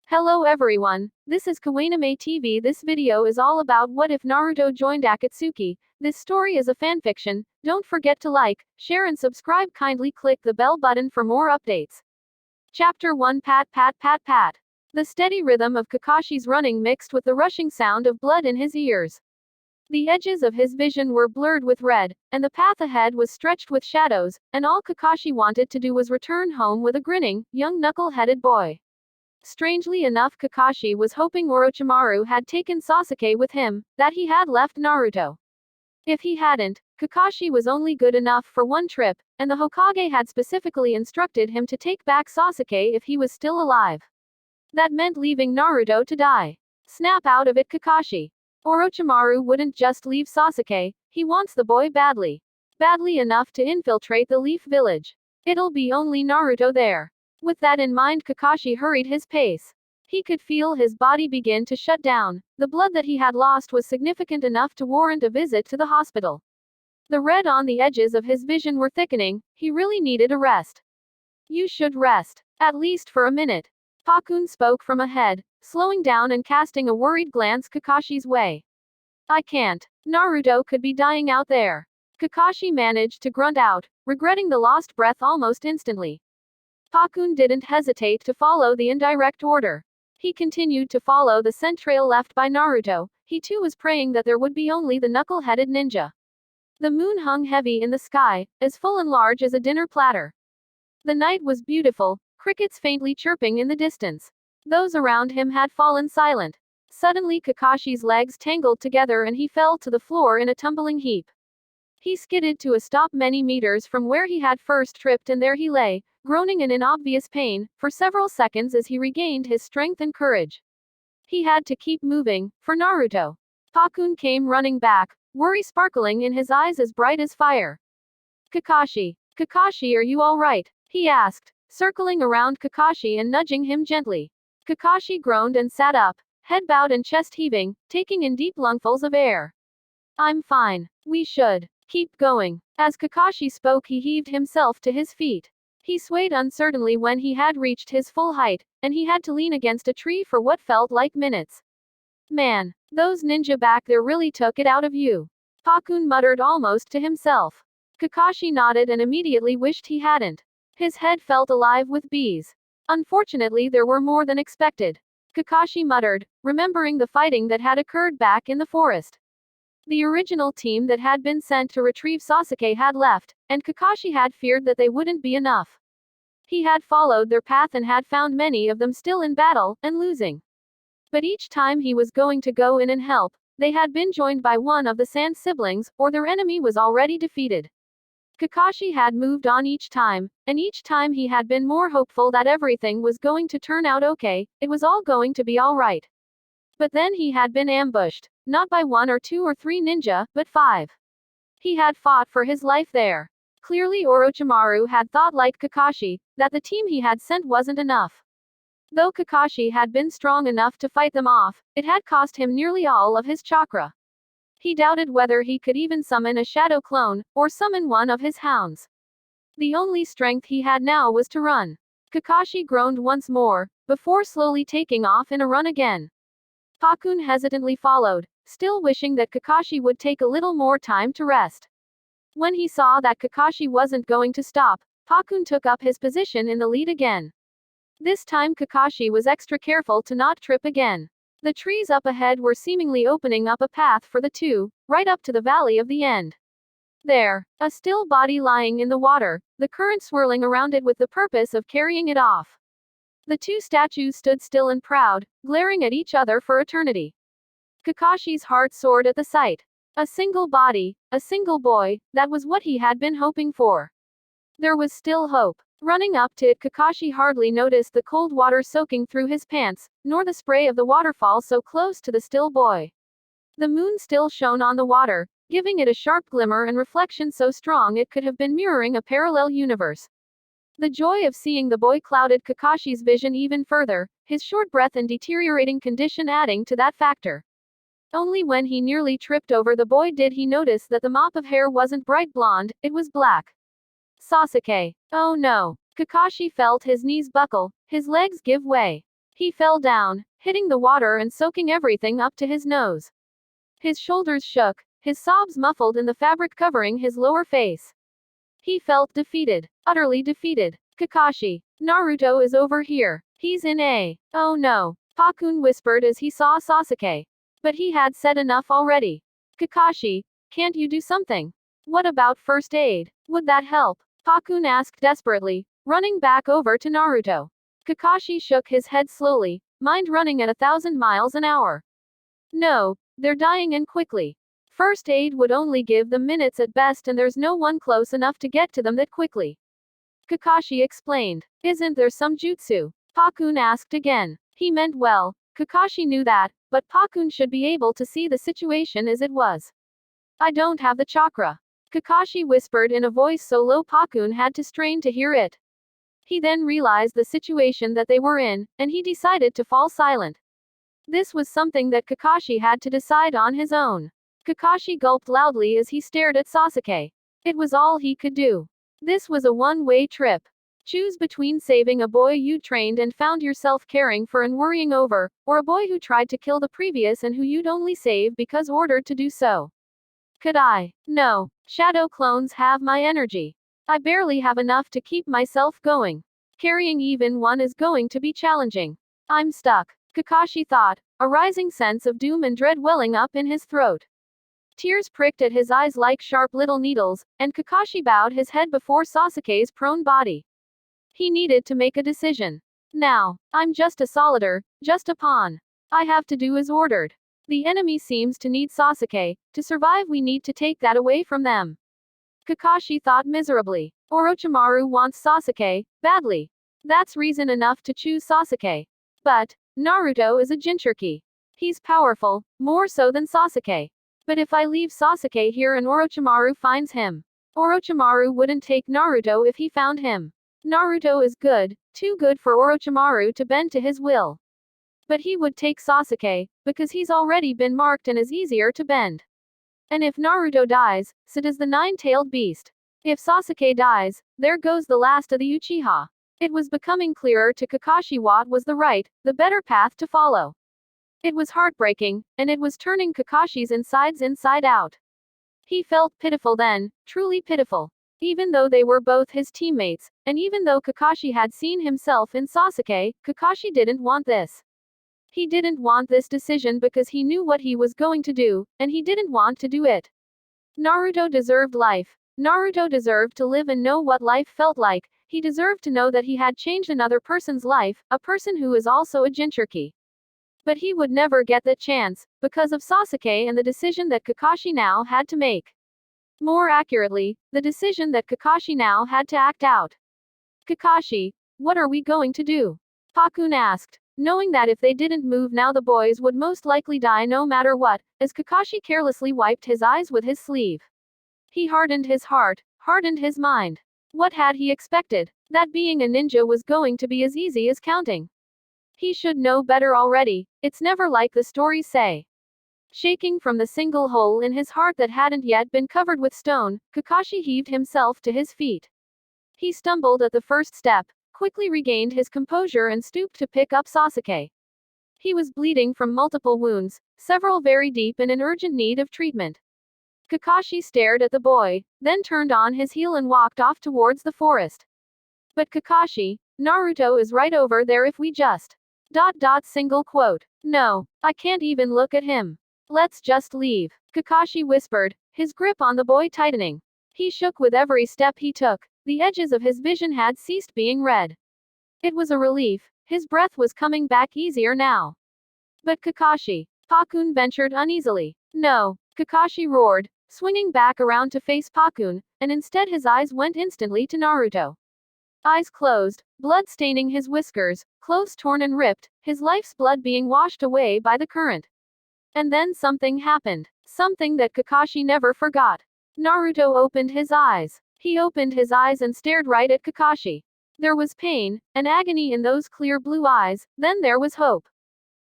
Hello everyone, this is Kawainame TV. This video is all about what if Naruto joined Akatsuki. This story is a fanfiction. Don't forget to like, share and subscribe. Kindly click the bell button for more updates. Chapter 1. Pat pat pat pat. The steady rhythm of Kakashi's running mixed with the rushing sound of blood in his ears. The edges of his vision were blurred with red, and the path ahead was stretched with shadows, and all Kakashi wanted to do was return home with a grinning, young knuckle-headed boy. Strangely enough, Kakashi was hoping Orochimaru had taken Sasuke with him, that he had left Naruto. If he hadn't, Kakashi was only good enough for one trip, and the Hokage had specifically instructed him to take back Sasuke if he was still alive. That meant leaving Naruto to die. Snap out of it, Kakashi. Orochimaru wouldn't just leave Sasuke, he wants the boy badly. Badly enough to infiltrate the Leaf Village. It'll be only Naruto there. With that in mind, Kakashi hurried his pace. He could feel his body begin to shut down. The blood that he had lost was significant enough to warrant a visit to the hospital. The red on the edges of his vision were thickening. He really needed a rest. You should rest. At least for a minute. Pakun spoke from ahead, slowing down and casting a worried glance Kakashi's way. I can't. Naruto could be dying out there. Kakashi managed to grunt out, regretting the lost breath almost instantly. Pakun didn't hesitate to follow the indirect order. He continued to follow the scent trail left by Naruto. He too was praying that there would be only the knuckle-headed ninja. The moon hung heavy in the sky, as full and large as a dinner platter. The night was beautiful, crickets faintly chirping in the distance. Those around him had fallen silent. Suddenly Kakashi's legs tangled together and he fell to the floor in a tumbling heap. He skidded to a stop many meters from where he had first tripped, and there he lay, groaning in obvious pain, for several seconds as he regained his strength and courage. He had to keep moving, for Naruto. Pakun came running back, worry sparkling in his eyes as bright as fire. Kakashi. Kakashi, are you all right? He asked, circling around Kakashi and nudging him gently. Kakashi groaned and sat up, head bowed and chest heaving, taking in deep lungfuls of air. I'm fine. We should keep going. As Kakashi spoke, he heaved himself to his feet. He swayed uncertainly when he had reached his full height, and he had to lean against a tree for what felt like minutes. Man, those ninja back there really took it out of you. Pakun muttered almost to himself. Kakashi nodded and immediately wished he hadn't. His head felt alive with bees. Unfortunately, there were more than expected. Kakashi muttered, remembering the fighting that had occurred back in the forest. The original team that had been sent to retrieve Sasuke had left, and Kakashi had feared that they wouldn't be enough. He had followed their path and had found many of them still in battle, and losing. But each time he was going to go in and help, they had been joined by one of the Sand siblings, or their enemy was already defeated. Kakashi had moved on each time, and each time he had been more hopeful that everything was going to turn out okay, it was all going to be alright. But then he had been ambushed, not by 1 or 2 or 3 ninja, but 5. He had fought for his life there. Clearly Orochimaru had thought like Kakashi, that the team he had sent wasn't enough. Though Kakashi had been strong enough to fight them off, it had cost him nearly all of his chakra. He doubted whether he could even summon a shadow clone, or summon one of his hounds. The only strength he had now was to run. Kakashi groaned once more, before slowly taking off in a run again. Pakun hesitantly followed, still wishing that Kakashi would take a little more time to rest. When he saw that Kakashi wasn't going to stop, Pakun took up his position in the lead again. This time Kakashi was extra careful to not trip again. The trees up ahead were seemingly opening up a path for the two, right up to the valley of the end. There, a still body lying in the water, the current swirling around it with the purpose of carrying it off. The two statues stood still and proud, glaring at each other for eternity. Kakashi's heart soared at the sight. A single body, a single boy, that was what he had been hoping for. There was still hope. Running up to it, Kakashi hardly noticed the cold water soaking through his pants, nor the spray of the waterfall so close to the still boy. The moon still shone on the water, giving it a sharp glimmer and reflection so strong it could have been mirroring a parallel universe. The joy of seeing the boy clouded Kakashi's vision even further, his short breath and deteriorating condition adding to that factor. Only when he nearly tripped over the boy did he notice that the mop of hair wasn't bright blonde, it was black. Sasuke. Oh no. Kakashi felt his knees buckle, his legs give way. He fell down, hitting the water and soaking everything up to his nose. His shoulders shook, his sobs muffled in the fabric covering his lower face. He felt defeated, utterly defeated. Kakashi, Naruto is over here. He's in a. Oh no, Pakun whispered as he saw Sasuke. But he had said enough already. Kakashi, can't you do something? What about first aid? Would that help? Pakun asked desperately, running back over to Naruto. Kakashi shook his head slowly, mind running at 1,000 miles an hour. No, they're dying and quickly. First aid would only give them minutes at best and there's no one close enough to get to them that quickly. Kakashi explained. Isn't there some jutsu? Pakun asked again. He meant well. Kakashi knew that, but Pakun should be able to see the situation as it was. I don't have the chakra. Kakashi whispered in a voice so low Pakun had to strain to hear it. He then realized the situation that they were in, and he decided to fall silent. This was something that Kakashi had to decide on his own. Kakashi gulped loudly as he stared at Sasuke. It was all he could do. This was a one-way trip. Choose between saving a boy you trained and found yourself caring for and worrying over, or a boy who tried to kill the previous and who you'd only save because ordered to do so. Could I? No. Shadow clones have my energy. I barely have enough to keep myself going. Carrying even one is going to be challenging. I'm stuck, Kakashi thought, a rising sense of doom and dread welling up in his throat. Tears pricked at his eyes like sharp little needles, and Kakashi bowed his head before Sasuke's prone body. He needed to make a decision. Now, I'm just a soldier, just a pawn. I have to do as ordered. The enemy seems to need Sasuke. To survive we need to take that away from them. Kakashi thought miserably. Orochimaru wants Sasuke, badly. That's reason enough to choose Sasuke. But, Naruto is a Jinchuriki. He's powerful, more so than Sasuke. But if I leave Sasuke here and Orochimaru finds him, Orochimaru wouldn't take Naruto if he found him. Naruto is good, too good for Orochimaru to bend to his will. But he would take Sasuke, because he's already been marked and is easier to bend. And if Naruto dies, so does the nine-tailed beast. If Sasuke dies, there goes the last of the Uchiha. It was becoming clearer to Kakashi what was the right, the better path to follow. It was heartbreaking, and it was turning Kakashi's insides inside out. He felt pitiful then, truly pitiful. Even though they were both his teammates, and even though Kakashi had seen himself in Sasuke, Kakashi didn't want this. He didn't want this decision because he knew what he was going to do, and he didn't want to do it. Naruto deserved life. Naruto deserved to live and know what life felt like. He deserved to know that he had changed another person's life, a person who is also a Jinchuriki. But he would never get that chance, because of Sasuke and the decision that Kakashi now had to make. More accurately, the decision that Kakashi now had to act out. Kakashi, what are we going to do? Pakun asked, knowing that if they didn't move now the boys would most likely die no matter what, as Kakashi carelessly wiped his eyes with his sleeve. He hardened his heart, hardened his mind. What had he expected? That being a ninja was going to be as easy as counting. He should know better already. It's never like the stories say. Shaking from the single hole in his heart that hadn't yet been covered with stone, Kakashi heaved himself to his feet. He stumbled at the first step, quickly regained his composure and stooped to pick up Sasuke. He was bleeding from multiple wounds, several very deep and in urgent need of treatment. Kakashi stared at the boy, then turned on his heel and walked off towards the forest. But Kakashi, Naruto is right over there if we just... Single quote. No, I can't even look at him. Let's just leave, Kakashi whispered, his grip on the boy tightening. He shook with every step he took. The edges of his vision had ceased being red. It was a relief. His breath was coming back easier now. But Kakashi, Pakun ventured uneasily. No, Kakashi roared, swinging back around to face Pakun, and instead his eyes went instantly to Naruto. Eyes closed, blood staining his whiskers, clothes torn and ripped, his life's blood being washed away by the current. And then something happened. Something that Kakashi never forgot. Naruto opened his eyes. He opened his eyes and stared right at Kakashi. There was pain, and agony in those clear blue eyes, then there was hope.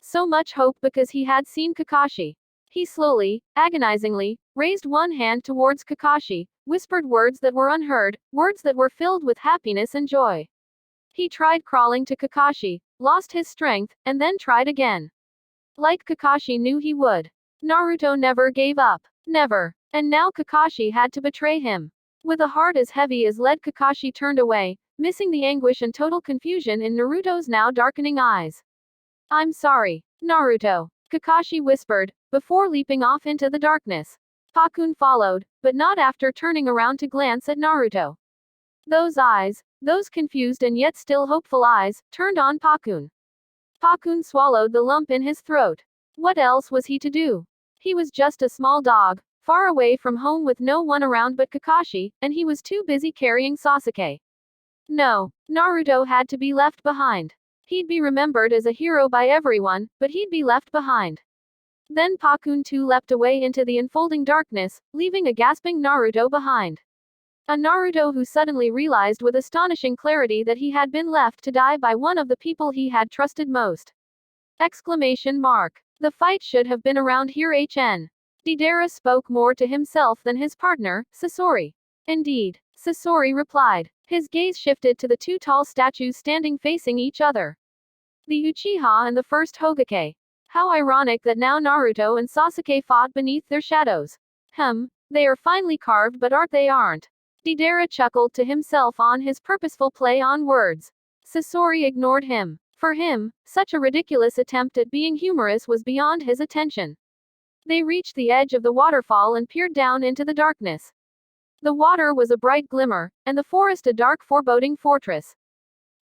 So much hope because he had seen Kakashi. He slowly, agonizingly, raised one hand towards Kakashi, whispered words that were unheard, words that were filled with happiness and joy. He tried crawling to Kakashi, lost his strength, and then tried again. Like Kakashi knew he would. Naruto never gave up. Never. And now Kakashi had to betray him. With a heart as heavy as lead, Kakashi turned away, missing the anguish and total confusion in Naruto's now darkening eyes. I'm sorry, Naruto, Kakashi whispered, before leaping off into the darkness. Pakun followed, but not after turning around to glance at Naruto. Those eyes, those confused and yet still hopeful eyes, turned on Pakun. Pakun swallowed the lump in his throat. What else was he to do? He was just a small dog, far away from home with no one around but Kakashi, and he was too busy carrying Sasuke. No, Naruto had to be left behind. He'd be remembered as a hero by everyone, but he'd be left behind. Then Pakun too leapt away into the enfolding darkness, leaving a gasping Naruto behind. A Naruto who suddenly realized with astonishing clarity that he had been left to die by one of the people he had trusted most. Exclamation mark. The fight should have been around here. Deidara spoke more to himself than his partner, Sasori. Indeed, Sasori replied. His gaze shifted to the two tall statues standing facing each other. The Uchiha and the first Hokage. How ironic that now Naruto and Sasuke fought beneath their shadows. They are finely carved, but they aren't. Deidara chuckled to himself on his purposeful play on words. Sasori ignored him. For him, such a ridiculous attempt at being humorous was beyond his attention. They reached the edge of the waterfall and peered down into the darkness. The water was a bright glimmer, and the forest a dark foreboding fortress.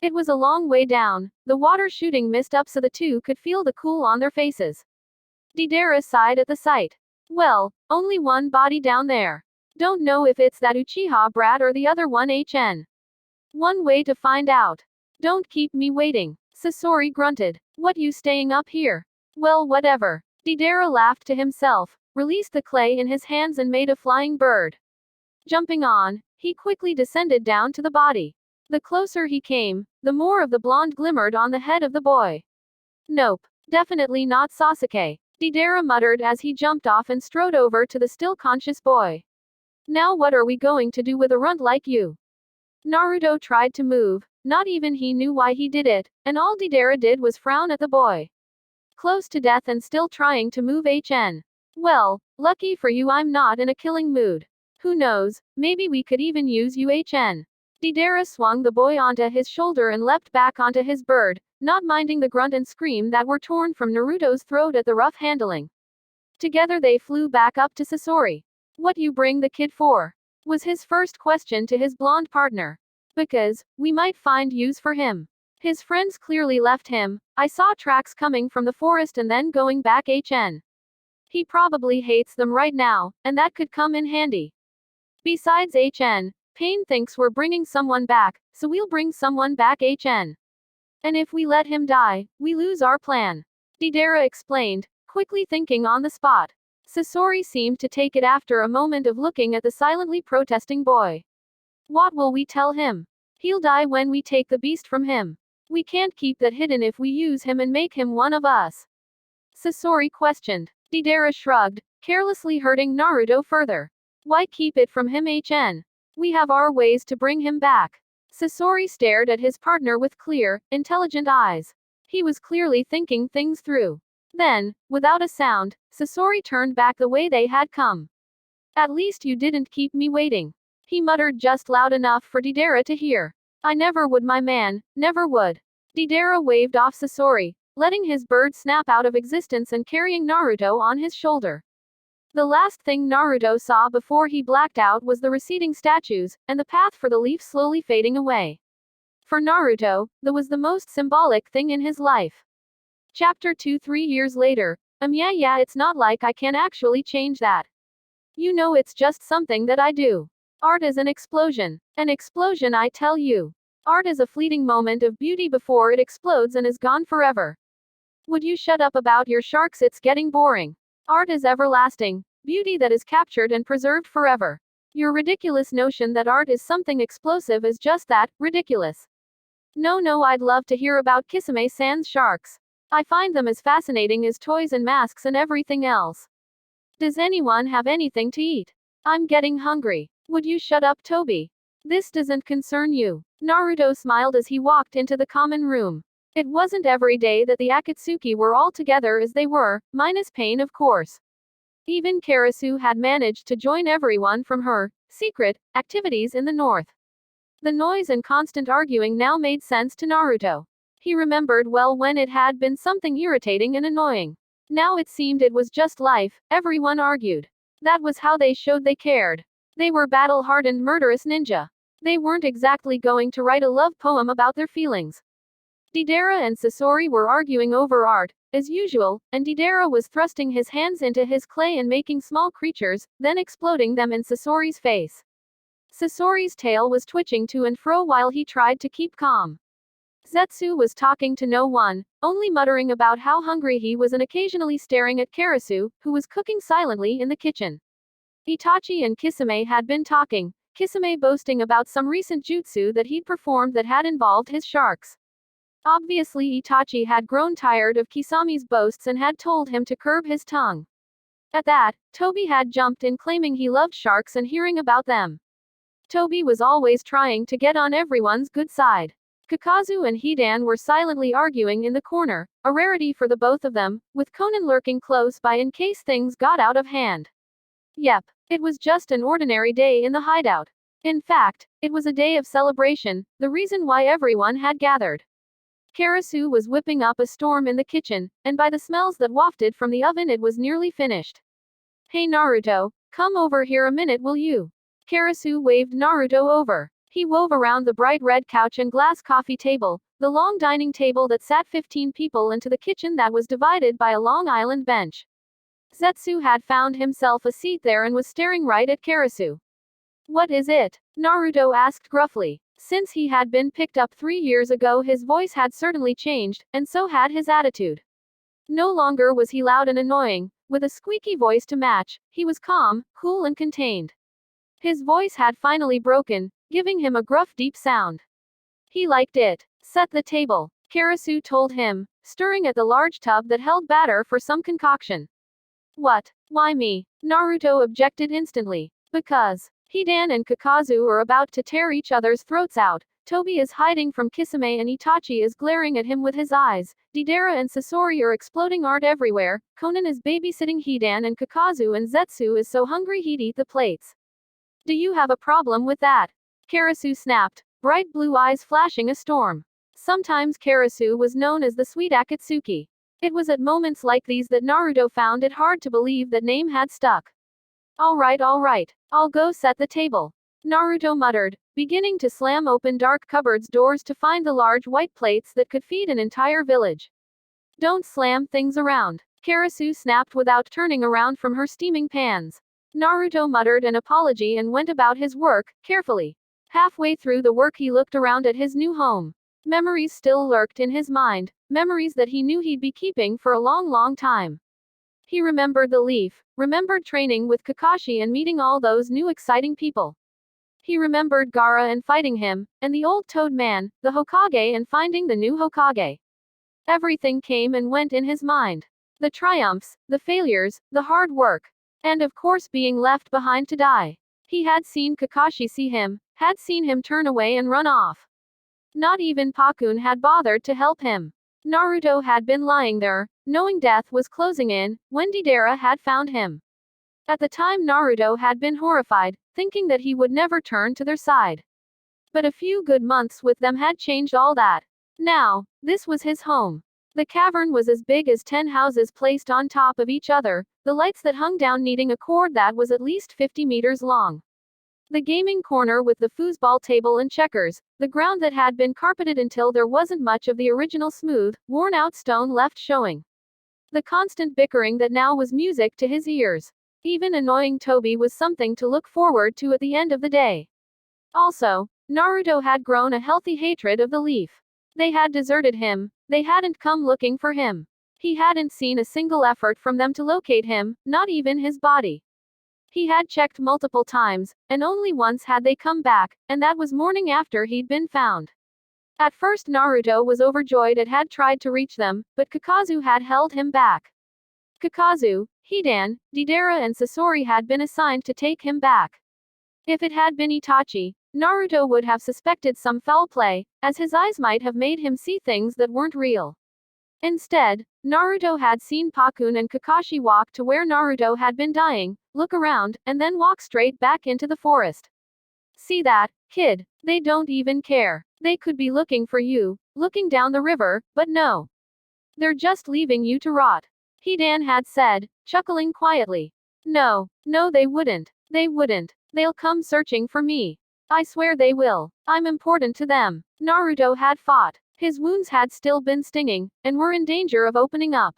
It was a long way down, the water shooting mist up so the two could feel the cool on their faces. Deidara sighed at the sight. Well, only one body down there. Don't know if it's that Uchiha brat or the other one. One way to find out. Don't keep me waiting. Sasori grunted. What you staying up here? Well, whatever. Deidara laughed to himself, released the clay in his hands and made a flying bird. Jumping on, he quickly descended down to the body. The closer he came, the more of the blonde glimmered on the head of the boy. Nope. Definitely not Sasuke. Deidara muttered as he jumped off and strode over to the still conscious boy. Now what are we going to do with a runt like you? Naruto tried to move, not even he knew why he did it, and all Deidara did was frown at the boy. Close to death and still trying to move. Well, lucky for you I'm not in a killing mood. Who knows, maybe we could even use you. Deidara swung the boy onto his shoulder and leapt back onto his bird, not minding the grunt and scream that were torn from Naruto's throat at the rough handling. Together they flew back up to Sasori. What you bring the kid for? Was his first question to his blonde partner. Because, we might find use for him. His friends clearly left him. I saw tracks coming from the forest and then going back. He probably hates them right now, and that could come in handy. Besides, Pain thinks we're bringing someone back, so we'll bring someone back. And if we let him die, we lose our plan. Deidara explained, quickly thinking on the spot. Sasori seemed to take it after a moment of looking at the silently protesting boy. What will we tell him? He'll die when we take the beast from him. We can't keep that hidden if we use him and make him one of us. Sasori questioned. Deidara shrugged, carelessly hurting Naruto further. Why keep it from him? We have our ways to bring him back. Sasori stared at his partner with clear, intelligent eyes. He was clearly thinking things through. Then, without a sound, Sasori turned back the way they had come. At least you didn't keep me waiting. He muttered just loud enough for Deidara to hear. I never would, my man, never would. Deidara waved off Sasori, letting his bird snap out of existence and carrying Naruto on his shoulder. The last thing Naruto saw before he blacked out was the receding statues, and the path for the leaf slowly fading away. For Naruto, that was the most symbolic thing in his life. Chapter 2. 3 years later. Yeah, it's not like I can actually change that. You know, it's just something that I do. Art is an explosion. An explosion, I tell you. Art is a fleeting moment of beauty before it explodes and is gone forever. Would you shut up about your sharks? It's getting boring. Art is everlasting. Beauty that is captured and preserved forever. Your ridiculous notion that art is something explosive is just that, ridiculous. No, I'd love to hear about Kisame-san's sharks. I find them as fascinating as toys and masks and everything else. Does anyone have anything to eat? I'm getting hungry. Would you shut up, Toby? This doesn't concern you. Naruto smiled as he walked into the common room. It wasn't every day that the Akatsuki were all together as they were, minus Pain of course. Even Karasu had managed to join everyone from her secret activities in the north. The noise and constant arguing now made sense to Naruto. He remembered well when it had been something irritating and annoying. Now it seemed it was just life, everyone argued. That was how they showed they cared. They were battle-hardened murderous ninja. They weren't exactly going to write a love poem about their feelings. Deidara and Sasori were arguing over art, as usual, and Deidara was thrusting his hands into his clay and making small creatures, then exploding them in Sasori's face. Sasori's tail was twitching to and fro while he tried to keep calm. Zetsu was talking to no one, only muttering about how hungry he was and occasionally staring at Karasu, who was cooking silently in the kitchen. Itachi and Kisame had been talking, Kisame boasting about some recent jutsu that he'd performed that had involved his sharks. Obviously Itachi had grown tired of Kisame's boasts and had told him to curb his tongue. At that, Toby had jumped in claiming he loved sharks and hearing about them. Toby was always trying to get on everyone's good side. Kakazu and Hidan were silently arguing in the corner, a rarity for the both of them, with Conan lurking close by in case things got out of hand. Yep, it was just an ordinary day in the hideout. In fact, it was a day of celebration, the reason why everyone had gathered. Karasu was whipping up a storm in the kitchen, and by the smells that wafted from the oven it was nearly finished. Hey Naruto, come over here a minute will you? Karasu waved Naruto over. He wove around the bright red couch and glass coffee table, the long dining table that sat 15 people into the kitchen that was divided by a long island bench. Zetsu had found himself a seat there and was staring right at Karasu. What is it? Naruto asked gruffly. Since he had been picked up 3 years ago his voice had certainly changed, and so had his attitude. No longer was he loud and annoying, with a squeaky voice to match, he was calm, cool and contained. His voice had finally broken, giving him a gruff deep sound. He liked it. Set the table, Karasu told him, stirring at the large tub that held batter for some concoction. What? Why me? Naruto objected instantly. Because Hidan and Kakazu are about to tear each other's throats out, Toby is hiding from Kisame and Itachi is glaring at him with his eyes, Deidara and Sasori are exploding art everywhere, Conan is babysitting Hidan and Kakazu and Zetsu is so hungry he'd eat the plates. Do you have a problem with that? Karasu snapped, bright blue eyes flashing a storm. Sometimes Karasu was known as the sweet Akatsuki. It was at moments like these that Naruto found it hard to believe that name had stuck. All right, I'll go set the table. Naruto muttered, beginning to slam open dark cupboards' doors to find the large white plates that could feed an entire village. Don't slam things around, Karasu snapped without turning around from her steaming pans. Naruto muttered an apology and went about his work, carefully. Halfway through the work he looked around at his new home. Memories still lurked in his mind, memories that he knew he'd be keeping for a long time. He remembered the leaf, remembered training with Kakashi and meeting all those new exciting people. He remembered Gaara and fighting him, and the old toad man, the Hokage and finding the new Hokage. Everything came and went in his mind. The triumphs, the failures, the hard work. And of course being left behind to die. He had seen Kakashi see him, had seen him turn away and run off. Not even Pakun had bothered to help him. Naruto had been lying there, knowing death was closing in, when Deidara had found him. At the time Naruto had been horrified, thinking that he would never turn to their side. But a few good months with them had changed all that. Now, this was his home. The cavern was as big as 10 houses placed on top of each other, the lights that hung down needing a cord that was at least 50 meters long. The gaming corner with the foosball table and checkers, the ground that had been carpeted until there wasn't much of the original smooth, worn-out stone left showing. The constant bickering that now was music to his ears. Even annoying Toby was something to look forward to at the end of the day. Also, Naruto had grown a healthy hatred of the leaf. They had deserted him, they hadn't come looking for him. He hadn't seen a single effort from them to locate him, not even his body. He had checked multiple times, and only once had they come back, and that was morning after he'd been found. At first Naruto was overjoyed and had tried to reach them, but Kakazu had held him back. Kakazu, Hidan, Deidara and Sasori had been assigned to take him back. If it had been Itachi, Naruto would have suspected some foul play, as his eyes might have made him see things that weren't real. Instead, Naruto had seen Pakun and Kakashi walk to where Naruto had been dying, look around, and then walk straight back into the forest. See that, kid? They don't even care. They could be looking for you, looking down the river, but no. They're just leaving you to rot. Hidan had said, chuckling quietly. No, they wouldn't. They wouldn't. They'll come searching for me. I swear they will. I'm important to them. Naruto had fought. His wounds had still been stinging, and were in danger of opening up.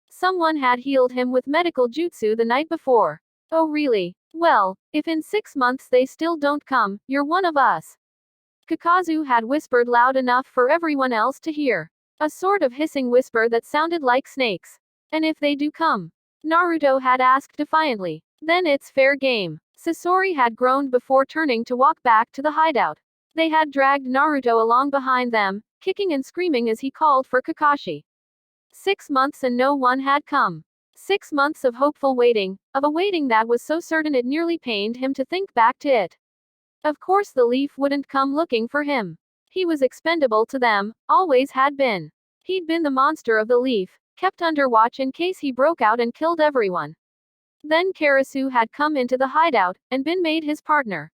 Someone had healed him with medical jutsu the night before. Oh really? Well, if in 6 months they still don't come, you're one of us. Kakazu had whispered loud enough for everyone else to hear. A sort of hissing whisper that sounded like snakes. And if they do come? Naruto had asked defiantly. Then it's fair game. Sasori had groaned before turning to walk back to the hideout. They had dragged Naruto along behind them, kicking and screaming as he called for Kakashi. 6 months and no one had come. 6 months of hopeful waiting, of a waiting that was so certain it nearly pained him to think back to it. Of course the leaf wouldn't come looking for him. He was expendable to them, always had been. He'd been the monster of the leaf, kept under watch in case he broke out and killed everyone. Then Karasu had come into the hideout, and been made his partner.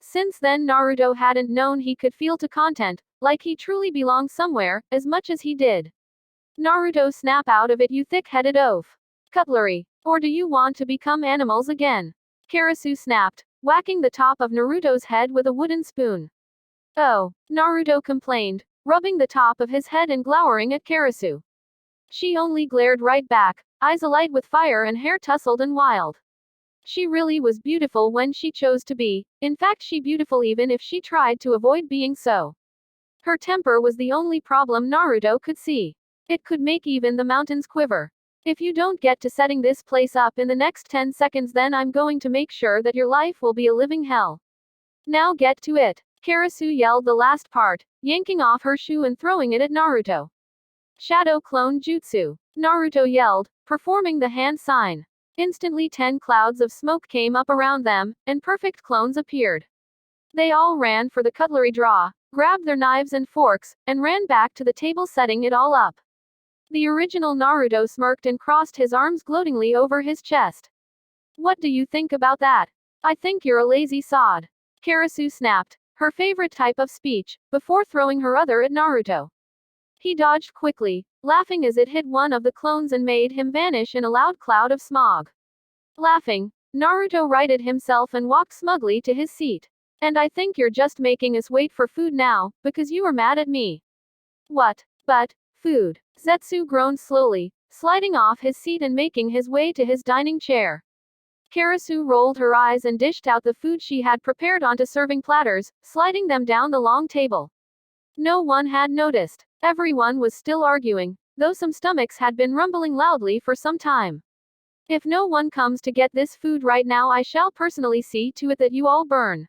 Since then Naruto hadn't known he could feel to content, like he truly belonged somewhere, as much as he did. Naruto, snap out of it, you thick-headed oaf. Cutlery. Or do you want to become animals again? Karasu snapped, whacking the top of Naruto's head with a wooden spoon. Oh, Naruto complained, rubbing the top of his head and glowering at Karasu. She only glared right back, eyes alight with fire and hair tousled and wild. She really was beautiful when she chose to be, in fact she beautiful even if she tried to avoid being so. Her temper was the only problem Naruto could see. It could make even the mountains quiver. If you don't get to setting this place up in the next 10 seconds then I'm going to make sure that your life will be a living hell. Now get to it. Karasu yelled the last part, yanking off her shoe and throwing it at Naruto. Shadow Clone Jutsu. Naruto yelled, performing the hand sign. Instantly 10 clouds of smoke came up around them, and perfect clones appeared. They all ran for the cutlery drawer, grabbed their knives and forks, and ran back to the table setting it all up. The original Naruto smirked and crossed his arms gloatingly over his chest. What do you think about that? I think you're a lazy sod. Karasu snapped, her favorite type of speech, before throwing her other at Naruto. He dodged quickly, laughing as it hit one of the clones and made him vanish in a loud cloud of smog. Laughing, Naruto righted himself and walked smugly to his seat. And I think you're just making us wait for food now, because you were mad at me. What? But, food. Zetsu groaned slowly, sliding off his seat and making his way to his dining chair. Karasu rolled her eyes and dished out the food she had prepared onto serving platters, sliding them down the long table. No one had noticed. Everyone was still arguing, though some stomachs had been rumbling loudly for some time. If no one comes to get this food right now I shall personally see to it that you all burn.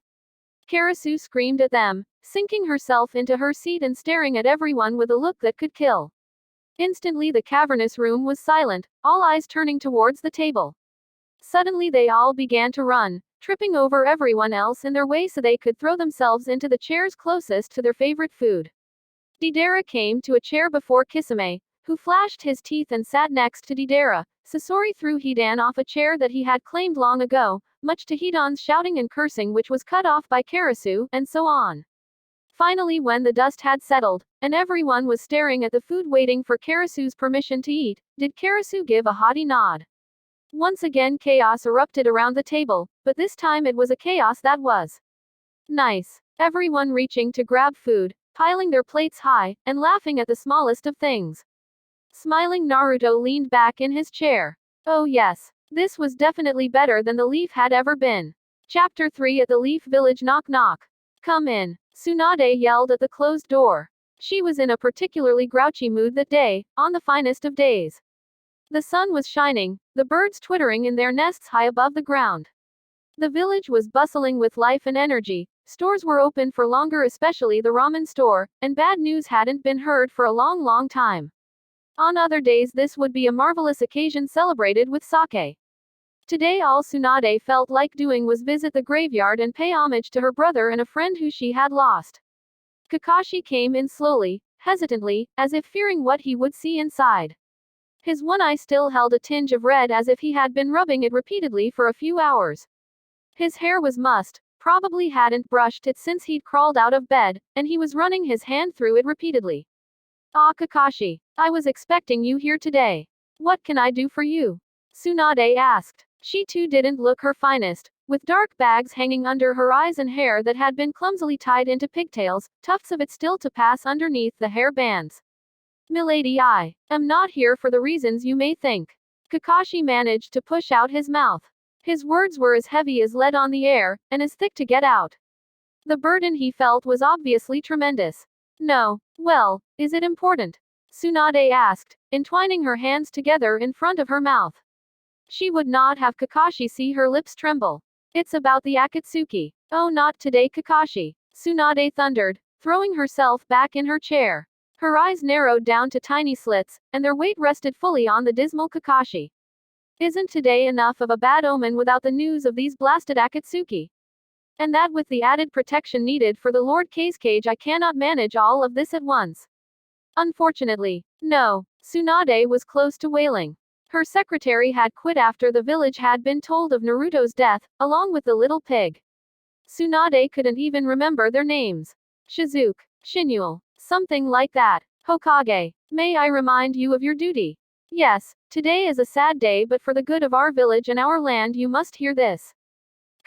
Karasu screamed at them, sinking herself into her seat and staring at everyone with a look that could kill. Instantly the cavernous room was silent, all eyes turning towards the table. Suddenly they all began to run, tripping over everyone else in their way so they could throw themselves into the chairs closest to their favorite food. Deidara came to a chair before Kisame, who flashed his teeth and sat next to Deidara. Sasori threw Hidan off a chair that he had claimed long ago, much to Hidan's shouting and cursing which was cut off by Karasu, and so on. Finally when the dust had settled, and everyone was staring at the food waiting for Karasu's permission to eat, did Karasu give a haughty nod. Once again chaos erupted around the table, but this time it was a chaos that was nice. Everyone reaching to grab food, piling their plates high, and laughing at the smallest of things. Smiling Naruto leaned back in his chair. Oh yes, this was definitely better than the leaf had ever been. Chapter 3 At the Leaf Village. Knock knock. Come in. Tsunade yelled at the closed door. She was in a particularly grouchy mood that day, on the finest of days. The sun was shining, the birds twittering in their nests high above the ground. The village was bustling with life and energy. Stores were open for longer, especially the ramen store, and bad news hadn't been heard for a long time. On other days this would be a marvelous occasion celebrated with sake. Today all Tsunade felt like doing was visit the graveyard and pay homage to her brother and a friend who she had lost. Kakashi came in slowly, hesitantly, as if fearing what he would see inside. His one eye still held a tinge of red as if he had been rubbing it repeatedly for a few hours. His hair was mussed, probably hadn't brushed it since he'd crawled out of bed, and he was running his hand through it repeatedly. Ah, Kakashi, I was expecting you here today. What can I do for you? Tsunade asked. She too didn't look her finest, with dark bags hanging under her eyes and hair that had been clumsily tied into pigtails, tufts of it still to pass underneath the hair bands. Milady, I am not here for the reasons you may think. Kakashi managed to push out his mouth. His words were as heavy as lead on the air, and as thick to get out. The burden he felt was obviously tremendous. No. Well, is it important? Tsunade asked, entwining her hands together in front of her mouth. She would not have Kakashi see her lips tremble. It's about the Akatsuki. Oh, not today, Kakashi. Tsunade thundered, throwing herself back in her chair. Her eyes narrowed down to tiny slits, and their weight rested fully on the dismal Kakashi. Isn't today enough of a bad omen without the news of these blasted Akatsuki? And that with the added protection needed for the Lord K's cage, I cannot manage all of this at once. Unfortunately. No. Tsunade was close to wailing. Her secretary had quit after the village had been told of Naruto's death, along with the little pig. Tsunade couldn't even remember their names. Shizuke, Shinuel, something like that. Hokage, may I remind you of your duty? Yes, today is a sad day, but for the good of our village and our land you must hear this.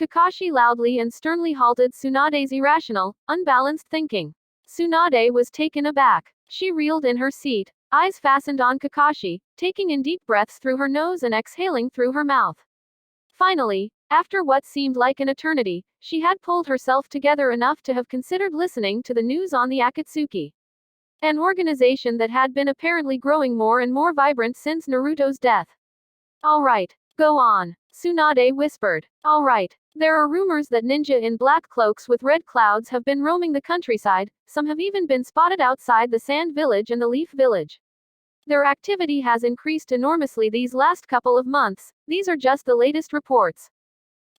Kakashi loudly and sternly halted Tsunade's irrational, unbalanced thinking. Tsunade was taken aback. She reeled in her seat, eyes fastened on Kakashi, taking in deep breaths through her nose and exhaling through her mouth. Finally, after what seemed like an eternity, she had pulled herself together enough to have considered listening to the news on the Akatsuki. An organization that had been apparently growing more and more vibrant since Naruto's death. All right, go on, Tsunade whispered. All right, there are rumors that ninja in black cloaks with red clouds have been roaming the countryside, some have even been spotted outside the Sand Village and the Leaf Village. Their activity has increased enormously these last couple of months, these are just the latest reports.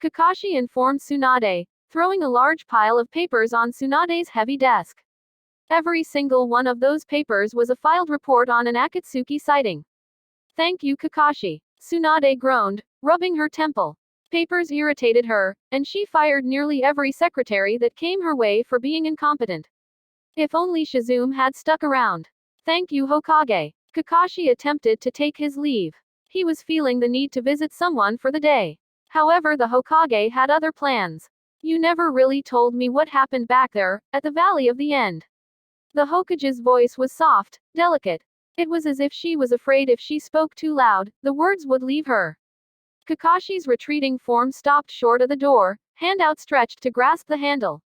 Kakashi informed Tsunade, throwing a large pile of papers on Tsunade's heavy desk. Every single one of those papers was a filed report on an Akatsuki sighting. Thank you, Kakashi. Tsunade groaned, rubbing her temple. Papers irritated her, and she fired nearly every secretary that came her way for being incompetent. If only Shizume had stuck around. Thank you, Hokage. Kakashi attempted to take his leave. He was feeling the need to visit someone for the day. However, the Hokage had other plans. You never really told me what happened back there, at the Valley of the End. The Hokage's voice was soft, delicate. It was as if she was afraid if she spoke too loud, the words would leave her. Kakashi's retreating form stopped short of the door, hand outstretched to grasp the handle.